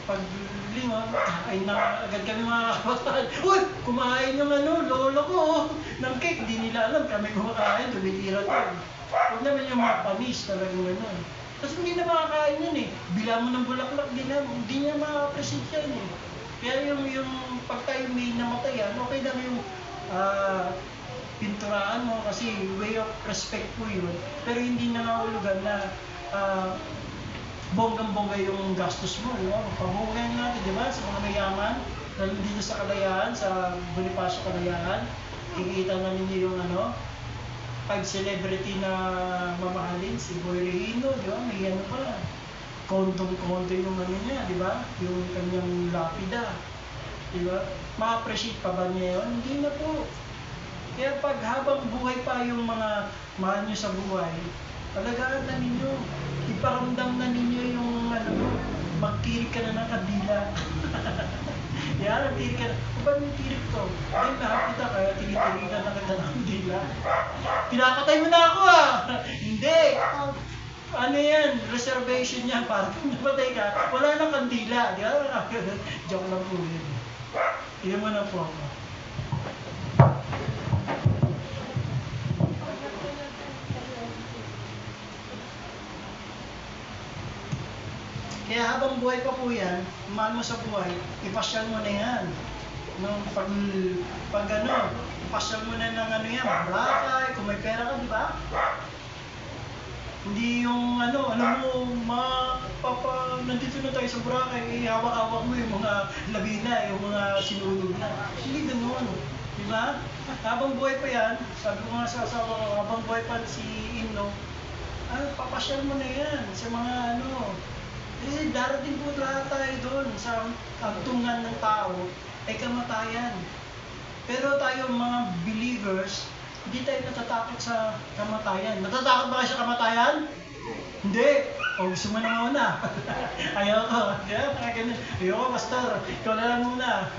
Speaker 2: Pag lingon, ay na agad kami mga kabataan. Uy! Kumain yung lolo ko ng cake. Di nila alam, kami kumakain, tumitira to. Huwag naman yung mga panis, talagang gano'n. Kasi hindi na makakain yan Bila mo ng bulaklak, di niya ma-appreciate yan Kaya yung pag tayo may namatayan, okay lang yung pinturaan mo kasi way of respect po yun. Pero hindi nangahulugan na bonggang-bongga yung gastos mo. Pabonggan natin, di ba? Sa mga mayaman, lalo dito sa Kalayaan, sa Bonifacio Kalayaan, kikita na ninyo yung 5 celebrity na mamahalin, si Boy Regino, di ba? May pa. Kontong-konto yung niya, di ba? Yung kanyang lapida. Di ba? Ma-appreciate pa ba niya yun? Hindi na po. Kaya pag habang buhay pa yung mga mahal nyo sa buhay, alagaan na ninyo. Iparamdam na ninyo yung magtirik ka na ng kandila. Yan, nagtirik ka na. Ba't yung tirik to? Ay, lahat kita kaya tinitirikan na kita ng kandila. Pinapatay mo na ako Hindi! Ano yan? Reservation yan. Para kung napatay ka, wala nang kandila. Di ba? Joke lang po yun. Tignan mo na po ako. Kaya habang buhay pa po yan, mahal mo sa buhay, ipasyal mo na yan. Ipasyal mo na ng yan, Boracay, kung may pera ka, di ba? Hindi yung nandito na tayo sa Boracay, hawak-hawak mo yung mga labina, yung mga sinunog na. Hindi ganun, di ba? Habang buhay pa yan, sabi ko nga sa asawa ko, habang buhay pa si Inno, papasyal mo na yan sa mga kasi darating po lahat tayo doon sa kantungan ng tao ay kamatayan. Pero tayo mga believers, hindi tayo natatakot sa kamatayan. Natatakot ba kayo sa kamatayan? Hindi. Gusto mo na muna. Ayoko. Ayoko, pastor. Ikaw na lang muna.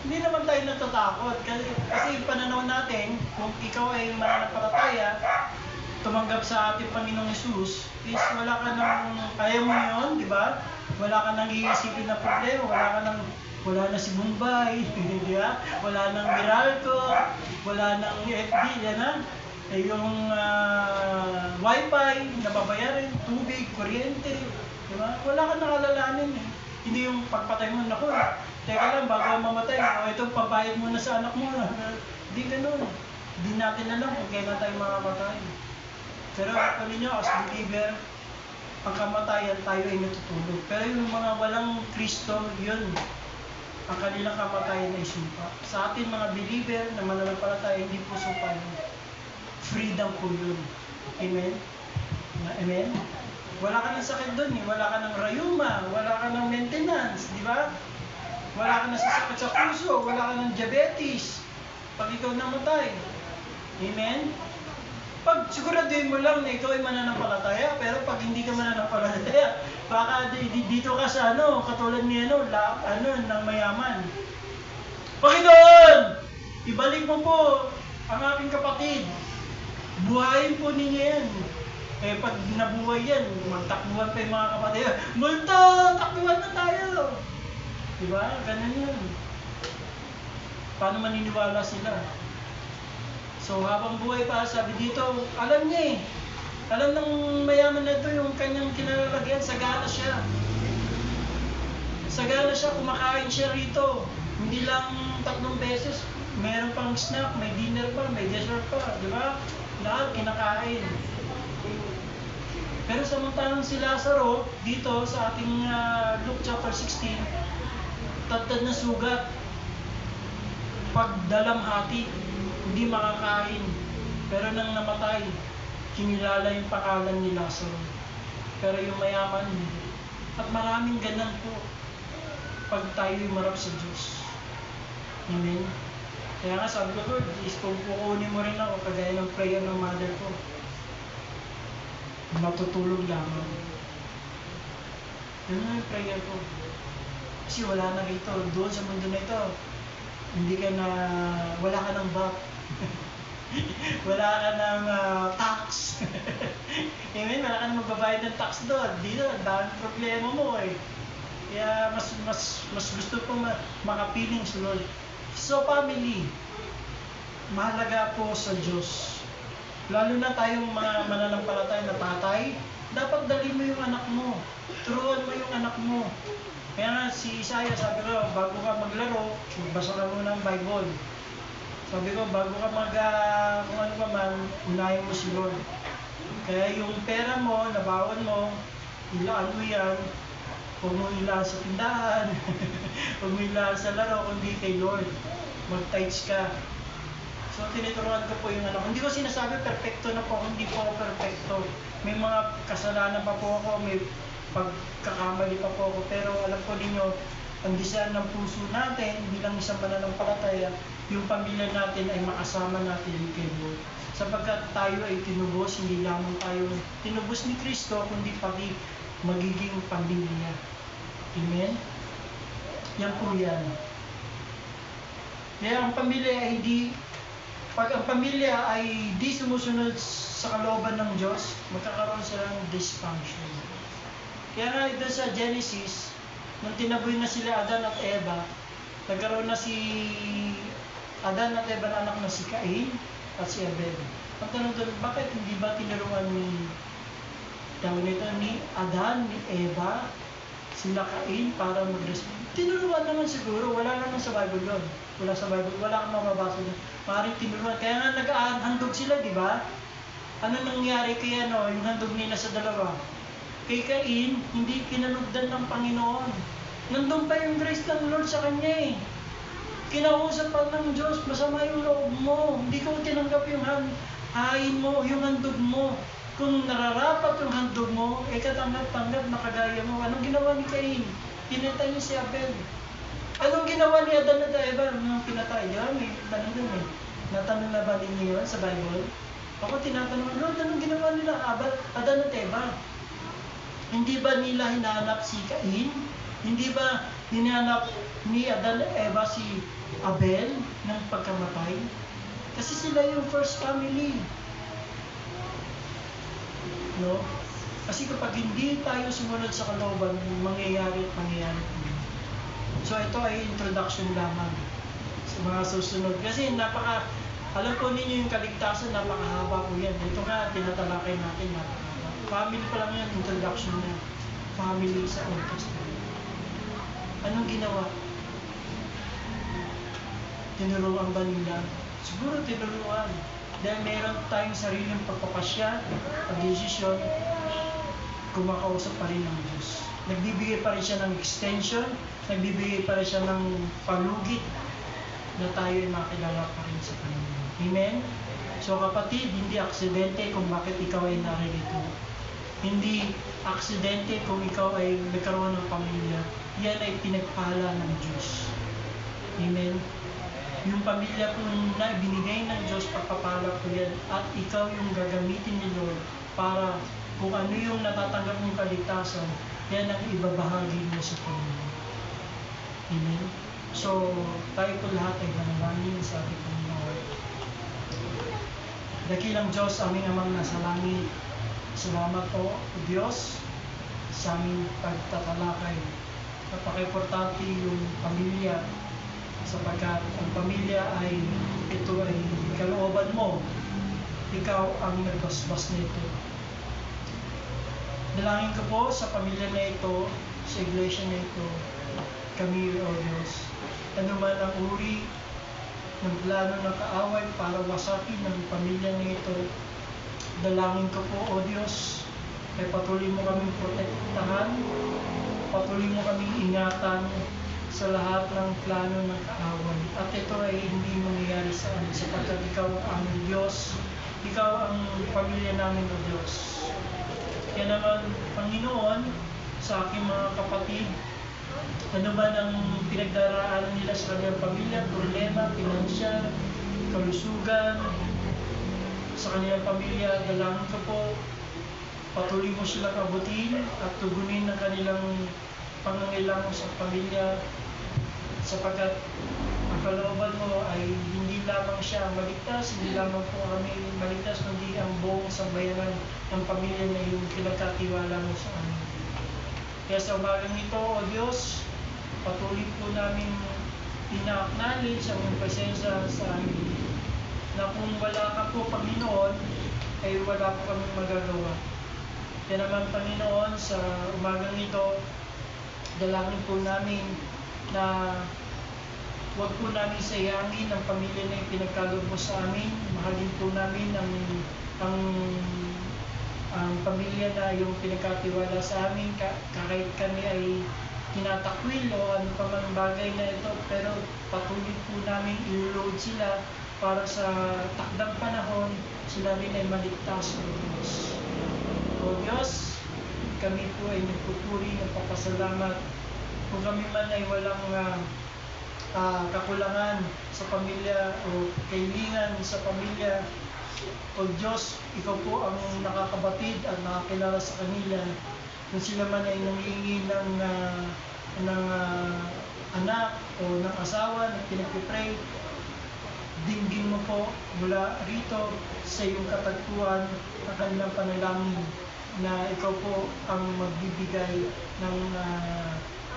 Speaker 2: Hindi naman tayo natatakot. Kasi yung pananaw natin, kung ikaw ay mananampalataya, tumanggap sa ating Panginoong Hesus, is wala ka nang, kaya mo yun, di ba? Wala ka nang iisipin na problema, wala na si Mumbai, di ba? Wala nang Meralco, wala nang FB, yan yung wifi, nababayarin, tubig, kuryente, di ba? Wala ka nang alalahanin Hindi yung pagpatay mo, naku, teka lang, bago mamatay, ito, pabayad mo na sa anak mo. Hindi ganun. Hindi natin alam kung kailan tayo makamatay. Pero actually nyo, as believer, ang kamatayan tayo ay natutulog. Pero yung mga walang Kristo, yun, ang kanilang kamatayan ay sumpa. Sa atin mga believer na mananampalataya, hindi po sumpa yun. freedom po yun. Amen? Amen? Wala ka ng sakit doon eh. Wala ka ng rayuma, wala ka ng maintenance, di ba? Wala ka ng sasakit sa puso, wala ka ng diabetes. Pag ikaw namatay. Amen? Pag siguraduhin mo lang na ikaw ay mananampalataya, pero pag hindi ka mananampalataya, baka dito ka sa katulad ni ng mayaman. Panginoon! Ibalik mo po ang aking kapatid. Buhayin po ninyo yan. Eh pag nabuhay yan, magtakbuhan pa yung mga kapatid. Multo! Takbuhan na tayo! Diba? Ganun yan. Paano maniniwala sila? So habang buhay pa, sabi dito, alam niya eh. Alam ng mayaman na ito yung kanyang kinalalagyan, sagana siya. Sagana siya, kumakain siya rito. Hindi lang 3 beses, meron pang snack, may dinner pa, may dessert pa, di ba? Lahat kinakain. Pero samantalang si Lazaro, dito sa ating Luke chapter 16, tatad na sugat, pagdalamhati, hindi makakain. Pero nang namatay, kinilala yung pangalan ni Lazaro. Pero yung mayaman, at maraming ganun po pag tayo'y marap sa Diyos. Amen? Kaya nga sabi ko, Lord, kung kukunin mo rin ako, kagaya ng prayer ng mother ko, matutulog lamang. Yun yung prayer ko. Kasi wala na rito, doon sa mundo na ito, wala ka ng back. Wala ka ng tax. Amen? Wala ka ng magbabayad ng tax doon. Dito, dahil problema mo eh. Kaya mas gusto ko makapiling sa Lord. So family, mahalaga po sa Diyos. Lalo na tayong mga mananampalataya na tatay, dapat dali mo yung anak mo. Turuan mo yung anak mo. Kaya nga si Isaiah, sabi ko, bago ka maglaro, magbasa ka muna ng Bible. Sabi ko, bago ka kung ano ka man, unahin mo si Lord. Kaya yung pera mo, nabawan mo, ilaan mo yan, huwag mo ilaan sa tindahan, huwag mo ilaan sa laro, kundi kay Lord. Mag-tithes ka. So, tinuturuan ko po yung anak. Hindi ko sinasabi perfecto na po, hindi po ako perfecto. May mga kasalanan pa po ako, may pagkakamali pa po ako, pero alam po ninyo, ang desire ng puso natin bilang isang mananampalataya, yung pamilya natin ay makasama natin kay Lord. Sapagkat tayo ay tinubos, hindi lamang tayo tinubos ni Kristo, kundi pati magiging pamilya. Amen? Yan po yan. Kaya ang pamilya ay pag ang pamilya ay di sumusunod sa kalooban ng Diyos, magkakaroon sila ng dysfunction. Kaya nga ito sa Genesis, nung tinaboy na sila Adan at Eva, nagkaroon na si Adan at Eva na anak na si Cain at si Abel. Ang tanong doon, bakit hindi ba tinuruan ni Adan, ni Eva, sila Cain para mag-respond? Tinuruan naman siguro, wala naman sa Bible doon. Wala sa Bible, wala kang mababasa doon. Maaaring tinuruan. Kaya nga nag-handog sila, di ba? Ano nangyari kaya yung handog nila sa dalawa? Kay Cain, hindi kinalugdan ng Panginoon. Nandun pa yung grace ng Lord sa kanya eh. Kinausap pa ng Diyos, masama yung loob mo. Hindi ko tinanggap yung hain mo, yung handog mo. Kung nararapat yung handog mo, katanggap-tanggap na kagaya mo. Anong ginawa ni Cain? Pinatay niya si Abel. Anong ginawa ni Adan at Eva nung pinatay? Di ba? May tanong dun eh. Natanong na ba ninyo yun sa Bible? Ako tinatanong, Lord, anong ginawa nila Adan at Eva? Hindi ba nila hinahanap si Cain? Hindi ba hinahanap ni Adan at Eva si Abel ng pagkamatay? Kasi sila yung first family. No? Kasi kapag hindi tayo sumunod sa kalooban, mangyayari. So ito ay introduction lamang sa mga susunod. Kasi alam po ninyo yung kaligtasan, napakahaba po yan. Ito nga, tinatalakay natin, napakahaba. Family pa lang yan, introduction na. Family sa Old Testament. Anong ginawa? Tinuruan ba nila? Siguro tinuruan. Dahil meron tayong sariling pagpapasya at desisyon, kumakausap pa rin ng Diyos. Nagbibigay pa rin siya ng extension, nagbibigay pa rin siya ng palugit na tayo ay makilala pa rin sa Panginoon. Amen? So kapatid, hindi aksidente kung bakit ikaw ay naririto. Hindi aksidente kung ikaw ay nagkaroon ng pamilya. Yan ay pinagpala ng Diyos. Amen. Yung pamilya po na binigay ng Diyos, pagpapala po yan. At ikaw yung gagamitin ni Lord para kung ano yung natatanggap mong kaligtasan, yan ang ibabahagi mo sa Panginoon. Amen. So, tayo po lahat ay manalangin sa ating Panginoon. Dakilang Diyos, aming amang nasa langit, salamat po, O Diyos, sa aming pagtatalakay. Napaka-importante yung pamilya, sapagkat ang pamilya ay, ito ay kalooban mo. Ikaw ang nagbasbas nito. Dalangin ko po sa pamilya na ito, sa iglesia na ito, kami, O Diyos, ano man ang uri ng plano ng kaaway para wasakin ng pamilya na ito, dalangin ko po, O Diyos, ay patuloy mo kaming protektahan, patuloy mo kaming ingatan sa lahat ng plano ng kaaway. At ito ay hindi mangyayari sa amin, sapagkat ikaw ang Diyos, ikaw ang pamilya namin, O Diyos. Kaya naman, Panginoon, sa aking mga kapatid, ano man ang pinagdaraanan nila sa kanilang pamilya, problema, pinansyal, kalusugan, sa kanilang pamilya, dalangin ko po, patuloy mo silang abutin at tugunin ang kanilang pangangailangan sa pamilya, sapagkat ang kalooban mo ay hindi lamang siya maligtas, hindi lamang po kami maligtas, kundi ang buong sambayanan ng pamilya na yung pinagkatiwala mo sa amin. Kaya sa umagang ito, O Diyos, patuloy po namin ina-acknowledge ang iyong presensya sa amin, na kung wala ka po, Panginoon, ay wala po kami magagawa. Kaya naman, Panginoon, sa umagang ito, dalangin po namin na huwag po namin sayangin ang pamilya na ipinagkaloob mo sa amin. Mahalin po namin ang pamilya na yung pinagkatiwala sa amin, kahit kami ay tinatakwil o ano pa man bagay na ito, pero patuloy po namin i-load sila para sa takdang panahon sila rin ay maligtas, O Diyos. O Diyos, kami po ay nagpupuri, nagpapasalamat. Kung kami man ay walang kakulangan sa pamilya o kailangan sa pamilya, O Diyos, ikaw po ang nakakabatid at nakakilala sa kanila. Kung sila man ay nangihingi ng anak o ng asawa na pinagpipray, dinggin mo po mula rito sa iyong katagpuan ang kanilang panalangin na ikaw po ang magbibigay ng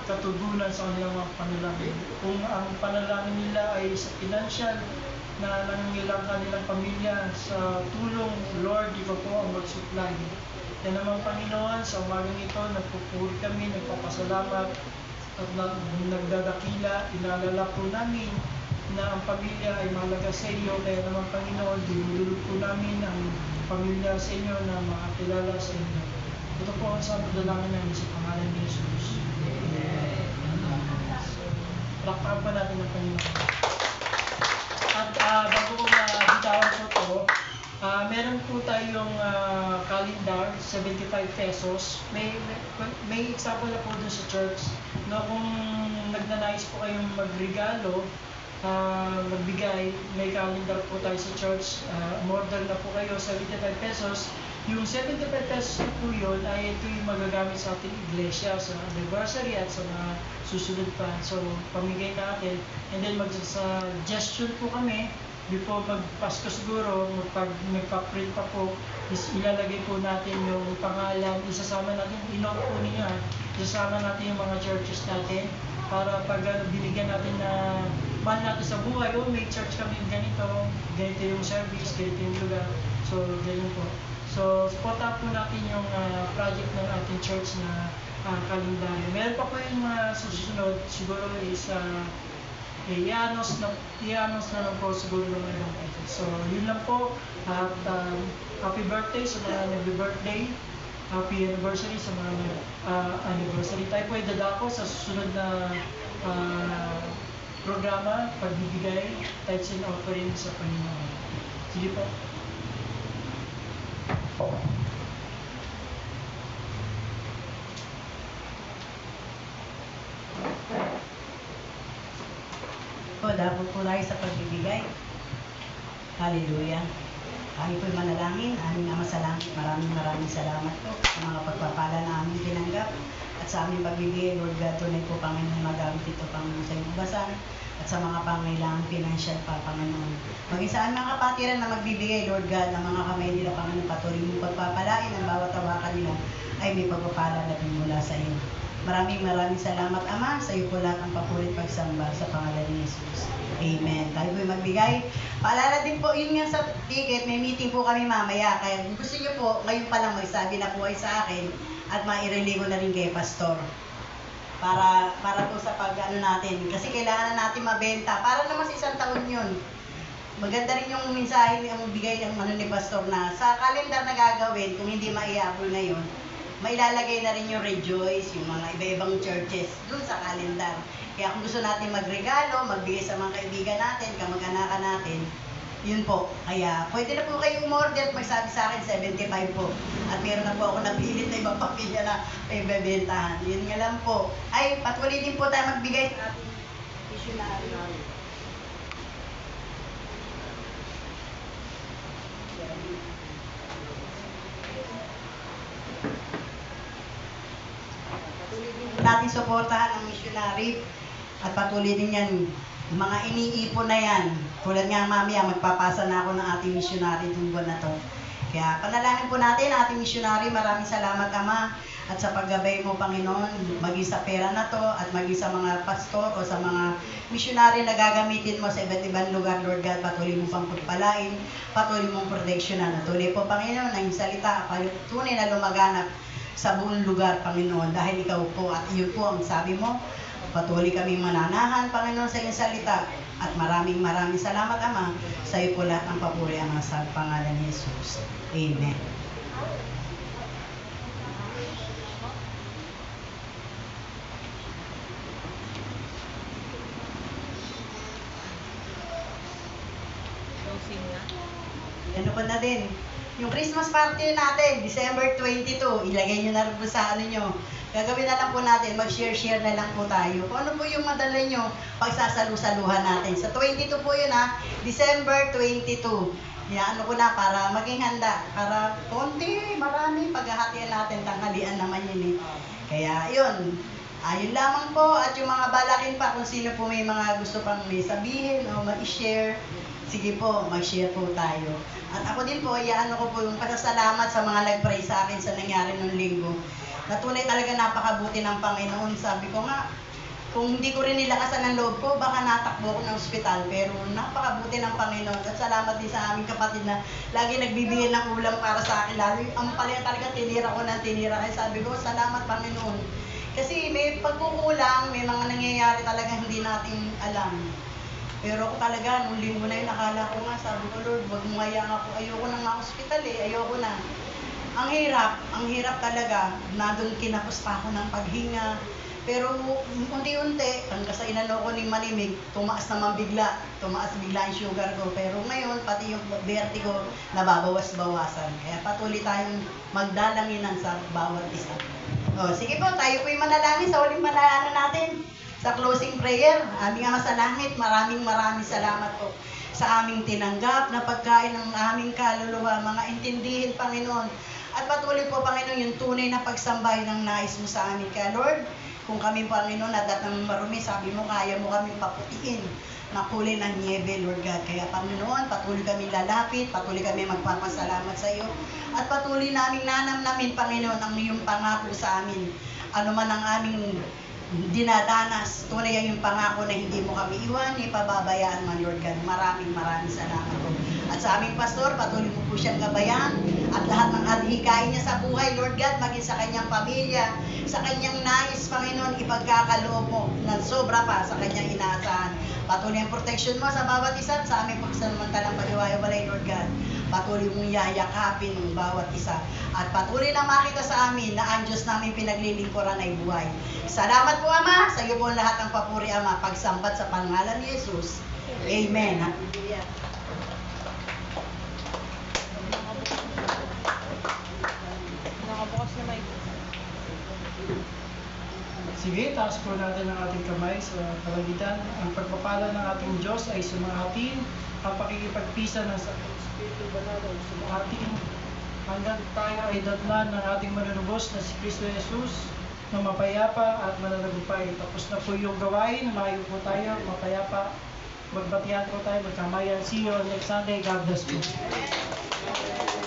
Speaker 2: katugunan sa kanilang mga panalangin. Kung ang panalangin nila ay sa financial, na nangangailangan kanilang pamilya sa tulong, Lord, ikaw po ang mag-supply. Yan naman, Panginoon, sa umagang ito, nagpupuri kami, nagpapasalamat at nagdadakila, inaalala po namin na ang pamilya ay mahalaga sa iyo. Kaya naman, Panginoon, dinudulog po namin ang pamilya sa inyo na makakilala sa inyo. Ito po ang sa dalangin namin sa pangalan ni Jesus. Lakpan pa natin ang Panginoon. At bago ko bitawan po ito, meron po tayong calendar, 75 pesos. May example na po dun sa church. No, kung nagnanais po kayong magregalo, magbigay, may calendar po tayo sa church. Umorder na po kayo, 75 pesos. Yung 75 pesos po yun ay ito yung magagamit sa ating iglesia, sa anniversary at sa mga susunod pa. So, pamigay natin. And then mag-suggestion po kami before mag-Pasko siguro, magpa-print pa po, is ilalagay po natin yung pangalan, isasama natin, inote po ninyo isasama natin yung mga churches natin para pag binigyan natin na mahal natin sa buhay, may church kami ganito yung service, ganito yung lugar. So, ganyan po. So, support up po natin yung project ng ating church na kalendaryo. Meron pa po yung susunod, siguro is i-announce na lang po siguro ng ibang ito. So, yun lang po. At happy birthday sa mga nag-birthday. Happy anniversary sa mga anniversary. Tayo po ay dadako sa susunod na programa, pagbibigay, tithes and offering sa Panginoon. Sige po.
Speaker 3: Po, dapat po tayo sa pagbibigay. Hallelujah. Tayo po'y manalangin. Aming Ama sa langit, maraming salamat po sa mga pagpapala na aming tinanggap. At sa aming pagbibigay, Lord God, tunay po, Panginoon, magamit ito, Panginoon, sa iyong basan. At sa mga pangailangan financial pa, Panginoon. Maging sa aming mga kapatiran na magbibigay, Lord God, ng mga kamay nila, Panginoon, patuloy mong pagpapalain ang bawat tawakan nila ay may pagpapala na din mula sa iyo. Maraming salamat, Ama. Sa iyo po lahat ang papurit pagsamba sa pangalan ni Jesus. Amen. Tayo po'y magbigay. Paalala din po, yun nga sa ticket, may meeting po kami mamaya. Kaya kung gusto niyo po, ngayon pa lang magsabi na po ay sa akin at mairelay ko na rin kay Pastor. Para po sa pag-ano natin. Kasi kailangan na natin mabenta. Para naman sa isang taon yun. Maganda rin yung mensahe ang bigay ng ni Pastor na sa kalendar na gagawin, kung hindi maiabol na yun, mailalagay na rin yung Rejoice, yung mga iba-ibang churches dun sa kalendar. Kaya kung gusto natin magregalo, magbigay sa mga kaibigan natin, kamag-anakan natin, yun po. Kaya pwede na po kayong umorder at magsabi sa akin 75 po. At meron na po ako napilit na ibang pamilya na ibebentahan. Yun nga lang po. Ay, patuloy din po tayo magbigay sa ating missionary. Natin suportahan ang missionary at patuloy din yan, mga iniipon na yan. Tulad nga mamaya, magpapasa na ako ng ating missionary itong buwan na to. Kaya panalangin po natin ating missionary. Maraming salamat, Ama, at sa paggabay mo, Panginoon, maging sa pera na to at maging sa mga pastor o sa mga missionary na gagamitin mo sa iba't ibang lugar, Lord God. Patuloy mo pang pagpalain, patuloy mong proteksyonan. Tuloy po, Panginoon, ang salita, tunay na lumaganap sa buong lugar, Panginoon, dahil ikaw po at iyon po ang sabi mo. Patuloy kaming mananahan, Panginoon, sa iyong salita. At maraming salamat, Ama. Sa iyo po lahat ang papuri, Ama, sa pangalan ni Jesus. Amen. Ano pa na din? Yung Christmas party natin, December 22, ilagay nyo na rin po sa ano nyo. Gagawin na lang po natin, mag-share na lang po tayo. Kung ano po yung madala nyo, pagsasalu-saluhan natin. Sa 22 po yun ha, December 22. Ano ko na, para maging handa. Para konti, marami, paghahatian natin, tanghalian naman yun eh. Kaya yun, ayun lamang po. At yung mga balakin pa, kung sino po may mga gusto pang may sabihin o mag-share, sige po, mag-share po tayo. At ako din po, iyaano ko po yung pasasalamat sa mga nag-pray sa akin sa nangyari nung linggo. Natunay talaga napakabuti ng Panginoon. Sabi ko nga, kung hindi ko rin nilakasan ang loob ko, baka natakbo ko ng ospital. Pero napakabuti ng Panginoon. At salamat din sa aming kapatid na lagi nagbibigay ng ulam para sa akin. Lalo ang palya talaga, tinira ko ng tinira. Kaya sabi ko, salamat Panginoon. Kasi may pagkukulang, may mga nangyayari talaga hindi natin alam. Pero ako talaga, nung linggo na yun, nakala ko nga, sabi ko, Lord, wag mo hayaan ako. Ayoko na nga ospital eh, ayoko na. Ang hirap talaga. Nandun kinapos pa ako ng paghinga. Pero unti-unti, hanggang sa inano ko ng manimig, tumaas naman bigla. Tumaas bigla ang sugar ko. Pero ngayon, pati yung vertigo, nababawas-bawasan. Kaya patuloy tayong magdalanginan sa bawat isa. O, sige po, tayo po'y manalangin sa huling manalangin natin. Sa closing prayer, aming Ama sa langit, maraming salamat po sa aming tinanggap na pagkain ng aming kaluluwa, mga intindihin, Panginoon. At patuloy po, Panginoon, yung tunay na pagsambay ng nais mo sa amin. Kaya, Lord, kung kami, Panginoon, nadat ng marumi, sabi mo, kaya mo kami paputiin na kulay ng niebe, Lord God. Kaya, Panginoon, patuloy kami lalapit, patuloy kami magpapasalamat sa iyo. At patuloy namin nanamnamin, Panginoon, ang iyong pangako sa amin. Ano man ang aming dinadanas, tunay ang yung pangako na hindi mo kami iwan, ipababayaan man, Lord God. Maraming salamat po. At sa aming pastor, patuloy mo po siyang gabayan at lahat ng adhikain niya sa buhay, Lord God, maging sa kanyang pamilya, sa kanyang nais, Panginoon, ipagkakaloob mo na sobra pa sa kanyang inaasahan. Patuloy ang protection mo sa bawat isa at sa aming pagsamantalang paliwayo-walay, Lord God. Patuloy mong yayakapin ng bawat isa. At patuloy na makita sa amin na ang Diyos namin pinaglilingkuran ay buhay. Salamat po, Ama. Sa iyo po lahat ng papuri, Ama. Pagsambat sa pangalan ni Jesus. Amen.
Speaker 2: Sige, taas po natin ang ating kamay sa kalangitan. Ang pagpapala ng ating Diyos ay sumahatin. Ang pakikipagpisa ng Espiritu Banal ay sumahatin. Hanggang tayo ay datnan ng ating manunubos na si Kristo Jesus na mapayapa at mananagumpay. Tapos na po yung gawain. Mayo po tayo, mapayapa. Magbatihan po tayo, magkamayan. See you on next Sunday. God bless you.